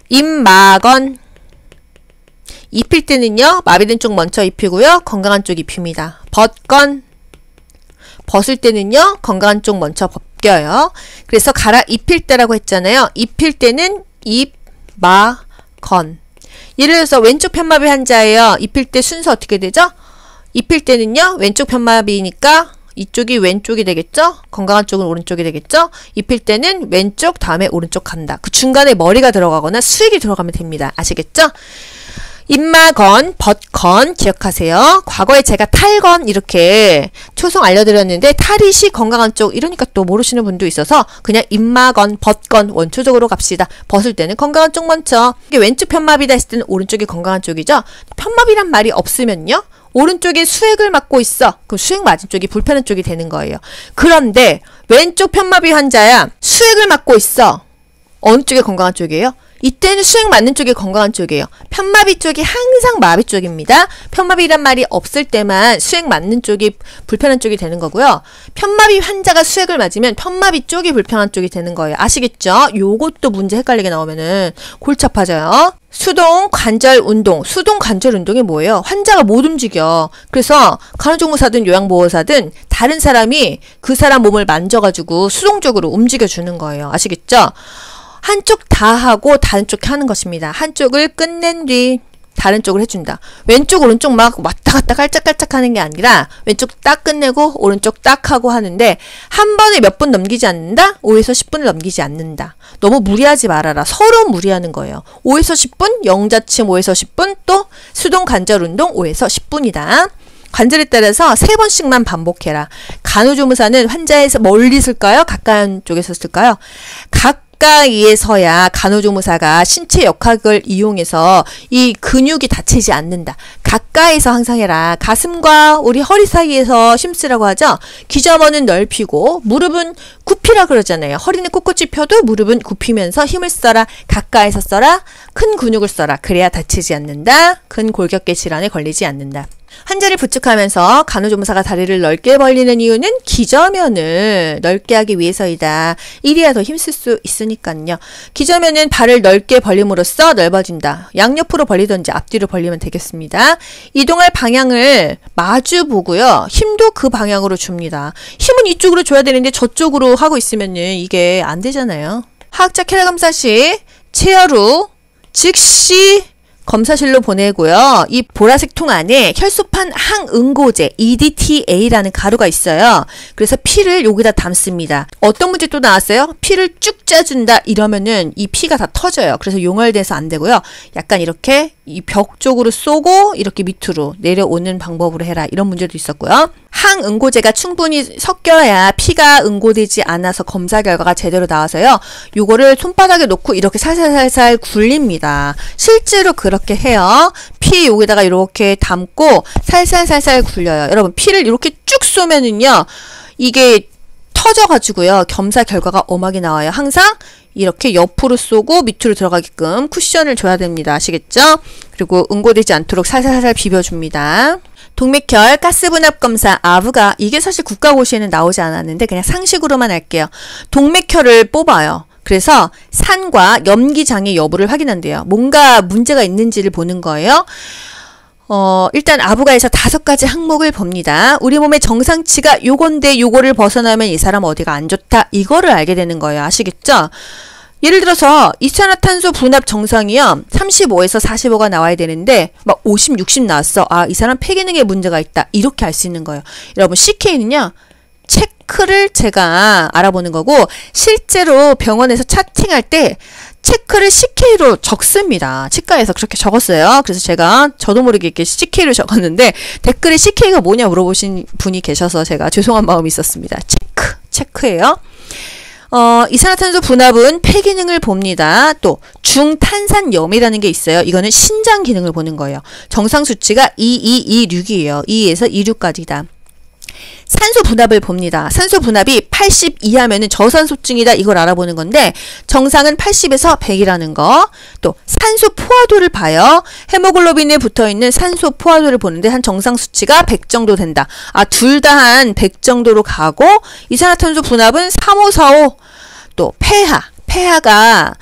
임마건. 입힐 때는요, 마비된 쪽 먼저 입히고요, 건강한 쪽 입힙니다. 벗건. 벗을 때는요, 건강한 쪽 먼저 벗겨요. 그래서 갈아입힐 때라고 했잖아요. 입힐 때는 입, 마, 건. 예를 들어서 왼쪽 편마비 환자예요. 입힐 때 순서 어떻게 되죠? 입힐 때는요, 왼쪽 편마비니까 이쪽이 왼쪽이 되겠죠? 건강한 쪽은 오른쪽이 되겠죠? 입힐 때는 왼쪽 다음에 오른쪽 간다. 그 중간에 머리가 들어가거나 수액이 들어가면 됩니다. 아시겠죠? 입마건, 벗건 기억하세요. 과거에 제가 탈건 이렇게 초성 알려드렸는데 탈이시 건강한 쪽 이러니까 또 모르시는 분도 있어서 그냥 입마건, 벗건 원초적으로 갑시다. 벗을 때는 건강한 쪽 먼저. 이게 왼쪽 편마비다 했을 때는 오른쪽이 건강한 쪽이죠. 편마비란 말이 없으면요. 오른쪽에 수액을 맞고 있어. 그럼 수액 맞은 쪽이 불편한 쪽이 되는 거예요. 그런데 왼쪽 편마비 환자야. 수액을 맞고 있어. 어느 쪽이 건강한 쪽이에요? 이때는 수액 맞는 쪽이 건강한 쪽이에요. 편마비 쪽이 항상 마비 쪽입니다. 편마비란 말이 없을 때만 수액 맞는 쪽이 불편한 쪽이 되는 거고요. 편마비 환자가 수액을 맞으면 편마비 쪽이 불편한 쪽이 되는 거예요. 아시겠죠? 요것도 문제 헷갈리게 나오면은 골치 아파져요. 수동 관절 운동. 수동 관절 운동이 뭐예요? 환자가 못 움직여. 그래서 간호조무사든 요양보호사든 다른 사람이 그 사람 몸을 만져가지고 수동적으로 움직여주는 거예요. 아시겠죠? 한쪽 다 하고 다른 쪽 하는 것입니다. 한쪽을 끝낸 뒤 다른 쪽을 해준다. 왼쪽 오른쪽 막 왔다 갔다 깔짝깔짝 하는 게 아니라 왼쪽 딱 끝내고 오른쪽 딱 하고 하는데 한 번에 몇 분 넘기지 않는다? 5에서 10분을 넘기지 않는다. 너무 무리하지 말아라. 서로 무리하는 거예요. 5에서 10분, 영자침 5에서 10분, 또 수동 관절 운동 5에서 10분이다. 관절에 따라서 3번씩만 반복해라. 간호조무사는 환자에서 멀리 쓸까요? 가까운 쪽에서 쓸까요? 가까이에서야 간호조무사가 신체 역학을 이용해서 이 근육이 다치지 않는다. 가까이서 항상 해라. 가슴과 우리 허리 사이에서 힘쓰라고 하죠. 기저먼은 넓히고 무릎은 굽히라 그러잖아요. 허리는 꼿꼿이 펴도 무릎은 굽히면서 힘을 써라. 가까이서 써라. 큰 근육을 써라. 그래야 다치지 않는다. 큰 골격계 질환에 걸리지 않는다. 환자를 부축하면서 간호조무사가 다리를 넓게 벌리는 이유는 기저면을 넓게 하기 위해서이다. 이리야 더 힘쓸 수 있으니까요. 기저면은 발을 넓게 벌림으로써 넓어진다. 양옆으로 벌리든지 앞뒤로 벌리면 되겠습니다. 이동할 방향을 마주 보고요. 힘도 그 방향으로 줍니다. 힘은 이쪽으로 줘야 되는데 저쪽으로 하고 있으면은 이게 안 되잖아요. 화학자 혈액 검사 시 체열 후 즉시 검사실로 보내고요. 이 보라색 통 안에 혈소판 항응고제 EDTA라는 가루가 있어요. 그래서 피를 여기다 담습니다. 어떤 문제 또 나왔어요? 피를 쭉 짜준다 이러면은 이 피가 다 터져요. 그래서 용혈돼서 안 되고요. 약간 이렇게 이 벽 쪽으로 쏘고 이렇게 밑으로 내려오는 방법으로 해라. 이런 문제도 있었고요. 항응고제가 충분히 섞여야 피가 응고되지 않아서 검사 결과가 제대로 나와서요. 요거를 손바닥에 놓고 이렇게 살살살살 굴립니다. 실제로 그렇게 해요. 피 여기다가 이렇게 담고 살살살살 굴려요. 여러분 피를 이렇게 쭉 쏘면은요. 이게 터져가지고요. 검사 결과가 엄하게 나와요. 항상 이렇게 옆으로 쏘고 밑으로 들어가게끔 쿠션을 줘야 됩니다. 아시겠죠? 그리고 응고되지 않도록 살살살살 비벼줍니다. 동맥혈 가스분압 검사 아부가 이게 사실 국가고시에는 나오지 않았는데 그냥 상식으로만 할게요. 동맥혈을 뽑아요. 그래서 산과 염기장애 여부를 확인한대요. 뭔가 문제가 있는지를 보는 거예요. 일단 아부가에서 5가지 항목을 봅니다. 우리 몸의 정상치가 요건데 요거를 벗어나면 이 사람 어디가 안 좋다. 이거를 알게 되는 거예요. 아시겠죠? 예를 들어서 이산화탄소 분압 정상이요. 35에서 45가 나와야 되는데 막 50, 60 나왔어. 아, 이 사람 폐기능에 문제가 있다. 이렇게 알 수 있는 거예요. 여러분 CK는요. 체크를 제가 알아보는 거고 실제로 병원에서 차팅할 때 체크를 CK로 적습니다. 치과에서 그렇게 적었어요. 그래서 저도 모르게 이렇게 CK로 적었는데 댓글에 CK가 뭐냐 물어보신 분이 계셔서 제가 죄송한 마음이 있었습니다. 체크예요. 이산화탄소 분압은 폐기능을 봅니다. 또 중탄산염이라는 게 있어요. 이거는 신장 기능을 보는 거예요. 정상 수치가 2226이에요. 2에서 26까지다. 산소 분압을 봅니다. 산소 분압이 80 이하면은 저산소증이다 이걸 알아보는 건데 정상은 80에서 100이라는 거. 또 산소 포화도를 봐요. 헤모글로빈에 붙어있는 산소 포화도를 보는데 한 정상 수치가 100 정도 된다. 둘 다 한 100 정도로 가고 이산화탄소 분압은 3545. 또 폐하가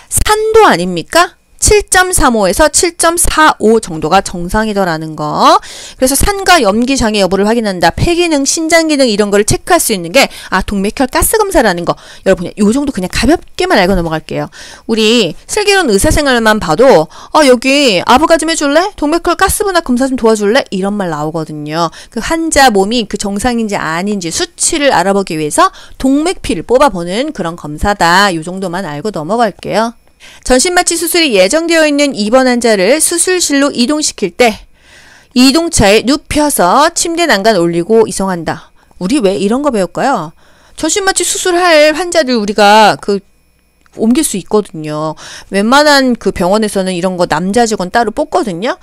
산도 아닙니까? 7.35에서 7.45 정도가 정상이더라는 거. 그래서 산과 염기 장애 여부를 확인한다. 폐기능, 신장기능 이런 거를 체크할 수 있는 게 동맥혈 가스 검사라는 거. 여러분 요 정도 그냥 가볍게만 알고 넘어갈게요. 우리 슬기로운 의사생활만 봐도 여기 아부가 좀 해줄래? 동맥혈 가스 분압 검사 좀 도와줄래? 이런 말 나오거든요. 그 환자 몸이 그 정상인지 아닌지 수치를 알아보기 위해서 동맥피를 뽑아보는 그런 검사다. 요 정도만 알고 넘어갈게요. 전신마취 수술이 예정되어 있는 입원 환자를 수술실로 이동시킬 때 이동차에 눕혀서 침대 난간 올리고 이송한다. 우리 왜 이런 거 배울까요? 전신마취 수술할 환자들 우리가 옮길 수 있거든요. 웬만한 그 병원에서는 이런 거 남자 직원 따로 뽑거든요.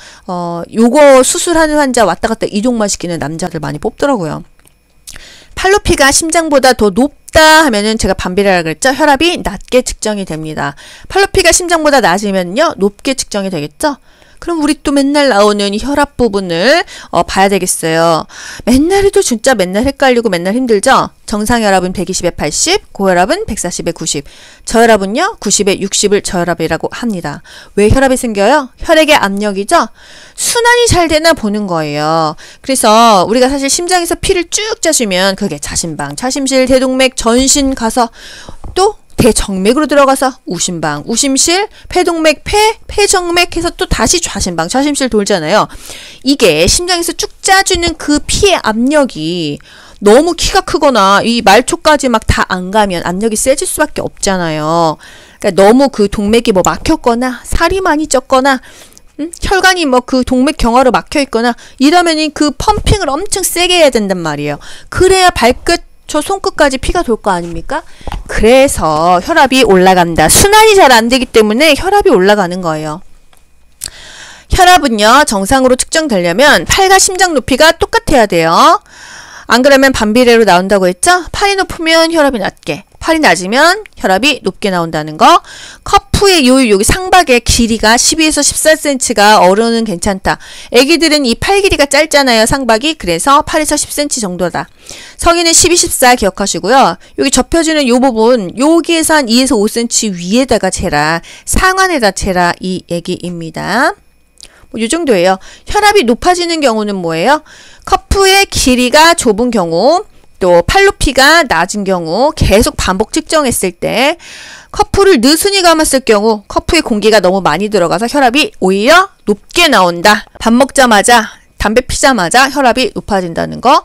요거 수술하는 환자 왔다 갔다 이동만 시키는 남자들 많이 뽑더라고요. 팔로피가 심장보다 더 높다 하면은 제가 반비례라 그랬죠? 혈압이 낮게 측정이 됩니다. 팔로피가 심장보다 낮으면요, 높게 측정이 되겠죠? 그럼 우리 또 맨날 나오는 혈압 부분을 봐야 되겠어요. 맨날 해도 진짜 맨날 헷갈리고 맨날 힘들죠? 정상 혈압은 120에 80, 고혈압은 140에 90, 저혈압은요 90에 60을 저혈압이라고 합니다. 왜 혈압이 생겨요? 혈액의 압력이죠? 순환이 잘 되나 보는 거예요. 그래서 우리가 사실 심장에서 피를 쭉 짜주면 그게 자심방, 자심실, 대동맥, 전신 가서 또 대정맥으로 들어가서 우심방, 우심실, 폐동맥, 폐정맥 해서 또 다시 좌심방, 좌심실 돌잖아요. 이게 심장에서 쭉 짜주는 그 피의 압력이 너무 키가 크거나 이 말초까지 막 다 안 가면 압력이 세질 수밖에 없잖아요. 그러니까 너무 그 동맥이 막혔거나 살이 많이 쪘거나 혈관이 그 동맥 경화로 막혀 있거나 이러면 그 펌핑을 엄청 세게 해야 된단 말이에요. 그래야 발끝 저 손끝까지 피가 돌 거 아닙니까? 그래서 혈압이 올라간다. 순환이 잘 안 되기 때문에 혈압이 올라가는 거예요. 혈압은요, 정상으로 측정되려면 팔과 심장 높이가 똑같아야 돼요. 안 그러면 반비례로 나온다고 했죠? 팔이 높으면 혈압이 낮게, 팔이 낮으면 혈압이 높게 나온다는 거. 커프의 여기 상박의 길이가 12에서 14cm가 어른은 괜찮다. 애기들은 이 팔 길이가 짧잖아요, 상박이. 그래서 8에서 10cm 정도다. 성인은 12, 14 기억하시고요. 여기 접혀지는 요 부분, 여기에서 한 2에서 5cm 위에다가 재라. 상완에다 재라. 이 얘기입니다. 요 정도예요. 혈압이 높아지는 경우는 뭐예요? 커프의 길이가 좁은 경우, 또 팔로피가 낮은 경우, 계속 반복 측정했을 때, 커프를 느슨히 감았을 경우, 커프에 공기가 너무 많이 들어가서 혈압이 오히려 높게 나온다. 밥 먹자마자, 담배 피자마자 혈압이 높아진다는 거.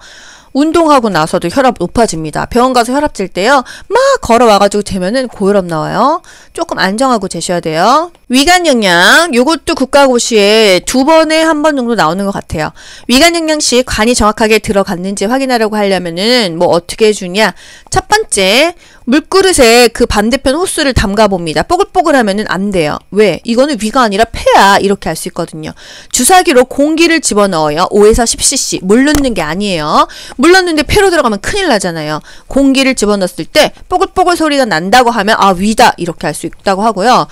운동하고 나서도 혈압 높아집니다. 병원 가서 혈압 잴 때요. 막 걸어와가지고 재면은 고혈압 나와요. 조금 안정하고 재셔야 돼요. 위관 영양, 요것도 국가고시에 2번에 1번 정도 나오는 것 같아요. 위관 영양식 관이 정확하게 들어갔는지 확인하려고 하려면은 뭐 어떻게 해주냐. 첫 번째, 물그릇에 그 반대편 호스를 담가 봅니다. 뽀글뽀글하면은 안 돼요. 왜? 이거는 위가 아니라 폐야. 이렇게 할 수 있거든요. 주사기로 공기를 집어넣어요. 5에서 10cc. 물 넣는 게 아니에요. 물 넣는데 폐로 들어가면 큰일 나잖아요. 공기를 집어넣었을 때 뽀글뽀글 소리가 난다고 하면 위다. 이렇게 할 수 있다고 하고요.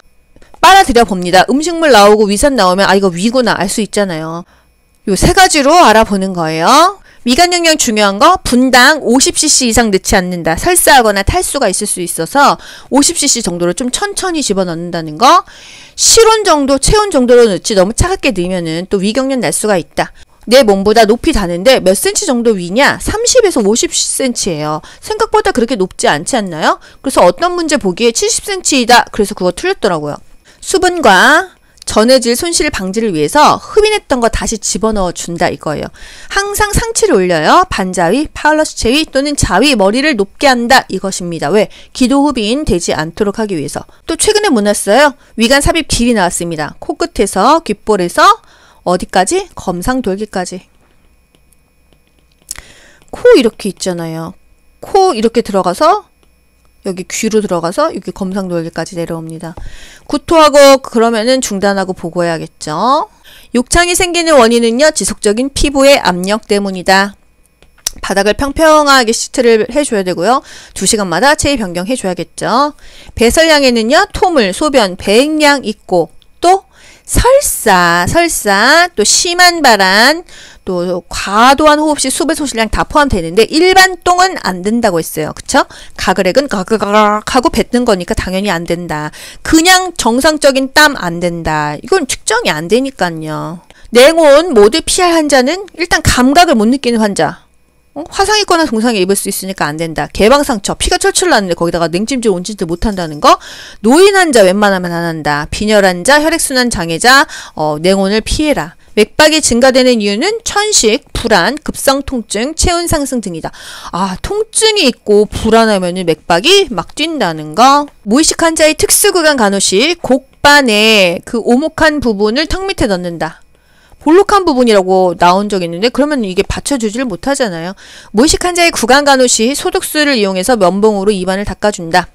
빨아들여 봅니다. 음식물 나오고 위산 나오면 이거 위구나 알 수 있잖아요. 요 세 가지로 알아보는 거예요. 위관 영양 중요한 거, 분당 50cc 이상 넣지 않는다. 설사하거나 탈수가 있을 수 있어서 50cc 정도로 좀 천천히 집어넣는다는 거. 실온 정도, 체온 정도로 넣지 너무 차갑게 넣으면은 또 위경련 날 수가 있다. 내 몸보다 높이 다는데 몇 cm 정도 위냐? 30에서 50cm예요. 생각보다 그렇게 높지 않지 않나요? 그래서 어떤 문제 보기에 70cm이다. 그래서 그거 틀렸더라고요. 수분과 전해질 손실 방지를 위해서 흡인했던 거 다시 집어넣어 준다 이거예요. 항상 상체를 올려요. 반자위, 팔러스 체위 또는 자위 머리를 높게 한다 이것입니다. 왜? 기도 흡인 되지 않도록 하기 위해서. 또 최근에 뭐 났어요? 위관 삽입 길이 나왔습니다. 코끝에서 귓볼에서 어디까지? 검상돌기까지. 코 이렇게 있잖아요. 코 이렇게 들어가서 여기 귀로 들어가서 여기 검상돌기까지 내려옵니다. 구토하고 그러면은 중단하고 보고해야겠죠. 욕창이 생기는 원인은요, 지속적인 피부의 압력 때문이다. 바닥을 평평하게 시트를 해줘야 되고요. 2시간마다 체위 변경해줘야겠죠. 배설량에는요, 토물, 소변, 배행량 있고, 또 설사, 또 심한 발한, 또 과도한 호흡 시 수배 소실량 다 포함되는데 일반 똥은 안 된다고 했어요. 그쵸? 가글액은 가글가글 하고 뱉는 거니까 당연히 안 된다. 그냥 정상적인 땀 안 된다. 이건 측정이 안 되니까요. 냉온 모두 피할 환자는 일단 감각을 못 느끼는 환자. 화상 입거나 동상에 입을 수 있으니까 안 된다. 개방상처, 피가 철철 나는데 거기다가 냉찜질, 온찜질 못 한다는 거. 노인 환자 웬만하면 안 한다. 빈혈 환자, 혈액순환 장애자, 냉온을 피해라. 맥박이 증가되는 이유는 천식, 불안, 급성 통증, 체온 상승 등이다. 아, 통증이 있고 불안하면은 맥박이 막 뛴다는 거. 무의식 환자의 특수구강 간호 시 곡반의 그 오목한 부분을 턱 밑에 넣는다. 볼록한 부분이라고 나온 적이 있는데 그러면 이게 받쳐주지를 못하잖아요. 무의식 환자의 구강 간호 시 소독수를 이용해서 면봉으로 입안을 닦아준다.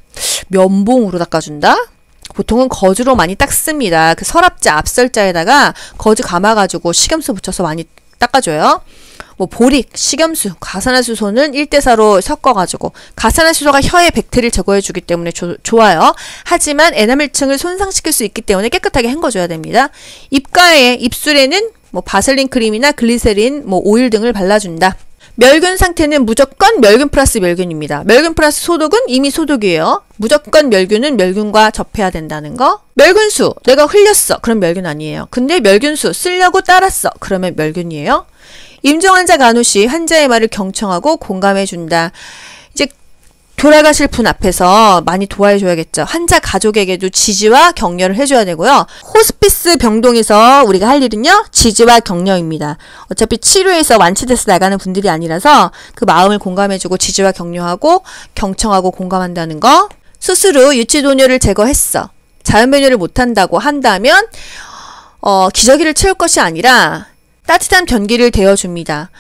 면봉으로 닦아준다? 보통은 거즈로 많이 닦습니다. 그 서랍자, 앞설자에다가 거즈 감아가지고 식염수 붙여서 많이 닦아줘요. 뭐 보릭, 식염수, 가산화수소는 1대4로 섞어가지고 가산화수소가 혀의 백태를 제거해주기 때문에 좋아요. 하지만 에나멜층을 손상시킬 수 있기 때문에 깨끗하게 헹궈줘야 됩니다. 입가에, 입술에는 뭐 바셀린 크림이나 글리세린, 뭐 오일 등을 발라준다. 멸균 상태는 무조건 멸균 플러스 멸균입니다. 멸균 플러스 소독은 이미 소독이에요. 무조건 멸균은 멸균과 접해야 된다는 거. 멸균수, 내가 흘렸어. 그럼 멸균 아니에요. 근데 멸균수 쓰려고 따랐어. 그러면 멸균이에요. 임종 환자 간호 시 환자의 말을 경청하고 공감해준다. 이제 돌아가실 분 앞에서 많이 도와줘야겠죠. 환자 가족에게도 지지와 격려를 해줘야 되고요. 호스피스 병동에서 우리가 할 일은요, 지지와 격려입니다. 어차피 치료해서 완치돼서 나가는 분들이 아니라서 그 마음을 공감해주고 지지와 격려하고 경청하고 공감한다는 거. 수술 후 유치도뇨를 제거했어. 자연배뇨를 못한다고 한다면 기저귀를 채울 것이 아니라 따뜻한 변기를 대어줍니다.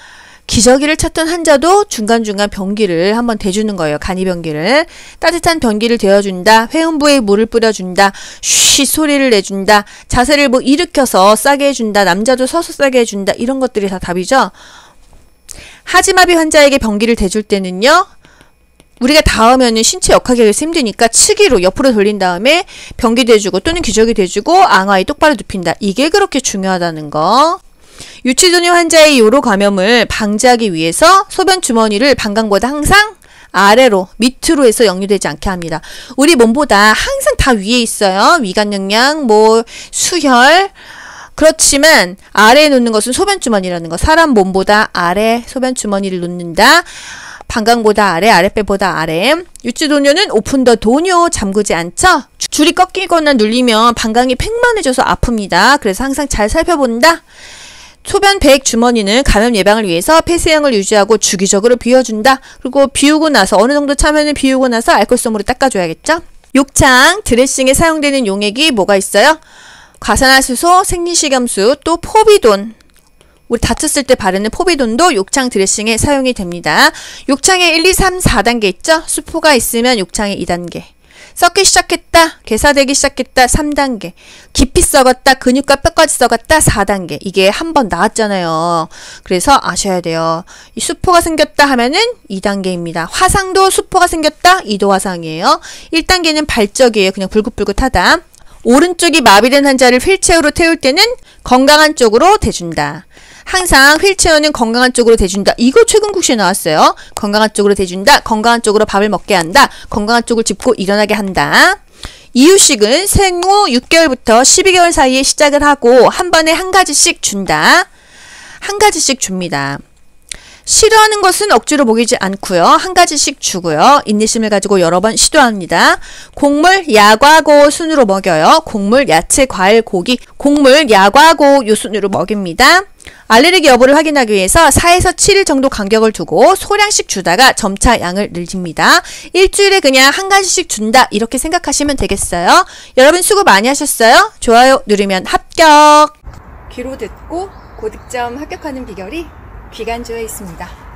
기저귀를 찾던 환자도 중간중간 변기를 한번 대주는 거예요. 간이변기를. 따뜻한 변기를 대어준다. 회음부에 물을 뿌려준다. 쉬 소리를 내준다. 자세를 뭐 일으켜서 싸게 해준다. 남자도 서서 싸게 해준다. 이런 것들이 다 답이죠. 하지마비 환자에게 변기를 대줄 때는요, 우리가 닿으면은 신체 역학에서 힘드니까 치기로 옆으로 돌린 다음에 변기 대주고 또는 기저귀 대주고 앙화에 똑바로 눕힌다. 이게 그렇게 중요하다는 거. 유치도뇨 환자의 요로 감염을 방지하기 위해서 소변 주머니를 방광보다 항상 아래로, 밑으로 해서 역류되지 않게 합니다. 우리 몸보다 항상 다 위에 있어요. 위관능량, 뭐 수혈. 그렇지만 아래에 놓는 것은 소변 주머니라는 거. 사람 몸보다 아래 소변 주머니를 놓는다. 방광보다 아래, 아랫배보다 아래. 유치도뇨는 오픈 더 도뇨, 잠그지 않죠? 줄이 꺾이거나 눌리면 방광이 팽만해져서 아픕니다. 그래서 항상 잘 살펴본다. 소변 배액 주머니는 감염 예방을 위해서 폐쇄형을 유지하고 주기적으로 비워준다. 그리고 비우고 나서 어느 정도 차면은 비우고 나서 알코올솜으로 닦아줘야겠죠. 욕창 드레싱에 사용되는 용액이 뭐가 있어요? 가산화수소, 생리식염수, 또 포비돈. 우리 다쳤을 때 바르는 포비돈도 욕창 드레싱에 사용이 됩니다. 욕창에 1, 2, 3, 4단계 있죠? 수포가 있으면 욕창에 2단계. 썩기 시작했다. 괴사되기 시작했다. 3단계. 깊이 썩었다. 근육과 뼈까지 썩었다. 4단계. 이게 한 번 나왔잖아요. 그래서 아셔야 돼요. 이 수포가 생겼다 하면은 2단계입니다. 화상도 수포가 생겼다. 2도 화상이에요. 1단계는 발적이에요. 그냥 불긋불긋하다. 오른쪽이 마비된 환자를 휠체어로 태울 때는 건강한 쪽으로 대준다. 항상 휠체어는 건강한 쪽으로 대준다. 이거 최근국 시에 나왔어요. 건강한 쪽으로 대준다. 건강한 쪽으로 밥을 먹게 한다. 건강한 쪽을 짚고 일어나게 한다. 이유식은 생후 6개월부터 12개월 사이에 시작을 하고 한 번에 한 가지씩 준다. 한 가지씩 줍니다. 싫어하는 것은 억지로 먹이지 않고요. 한 가지씩 주고요. 인내심을 가지고 여러 번 시도합니다. 곡물, 야과고 순으로 먹여요. 곡물, 야채, 과일, 고기, 곡물, 야과고 요 순으로 먹입니다. 알레르기 여부를 확인하기 위해서 4에서 7일 정도 간격을 두고 소량씩 주다가 점차 양을 늘립니다. 일주일에 그냥 한 가지씩 준다. 이렇게 생각하시면 되겠어요. 여러분 수고 많이 하셨어요. 좋아요 누르면 합격. 귀로 듣고 고득점 합격하는 비결이 귀간조에 있습니다.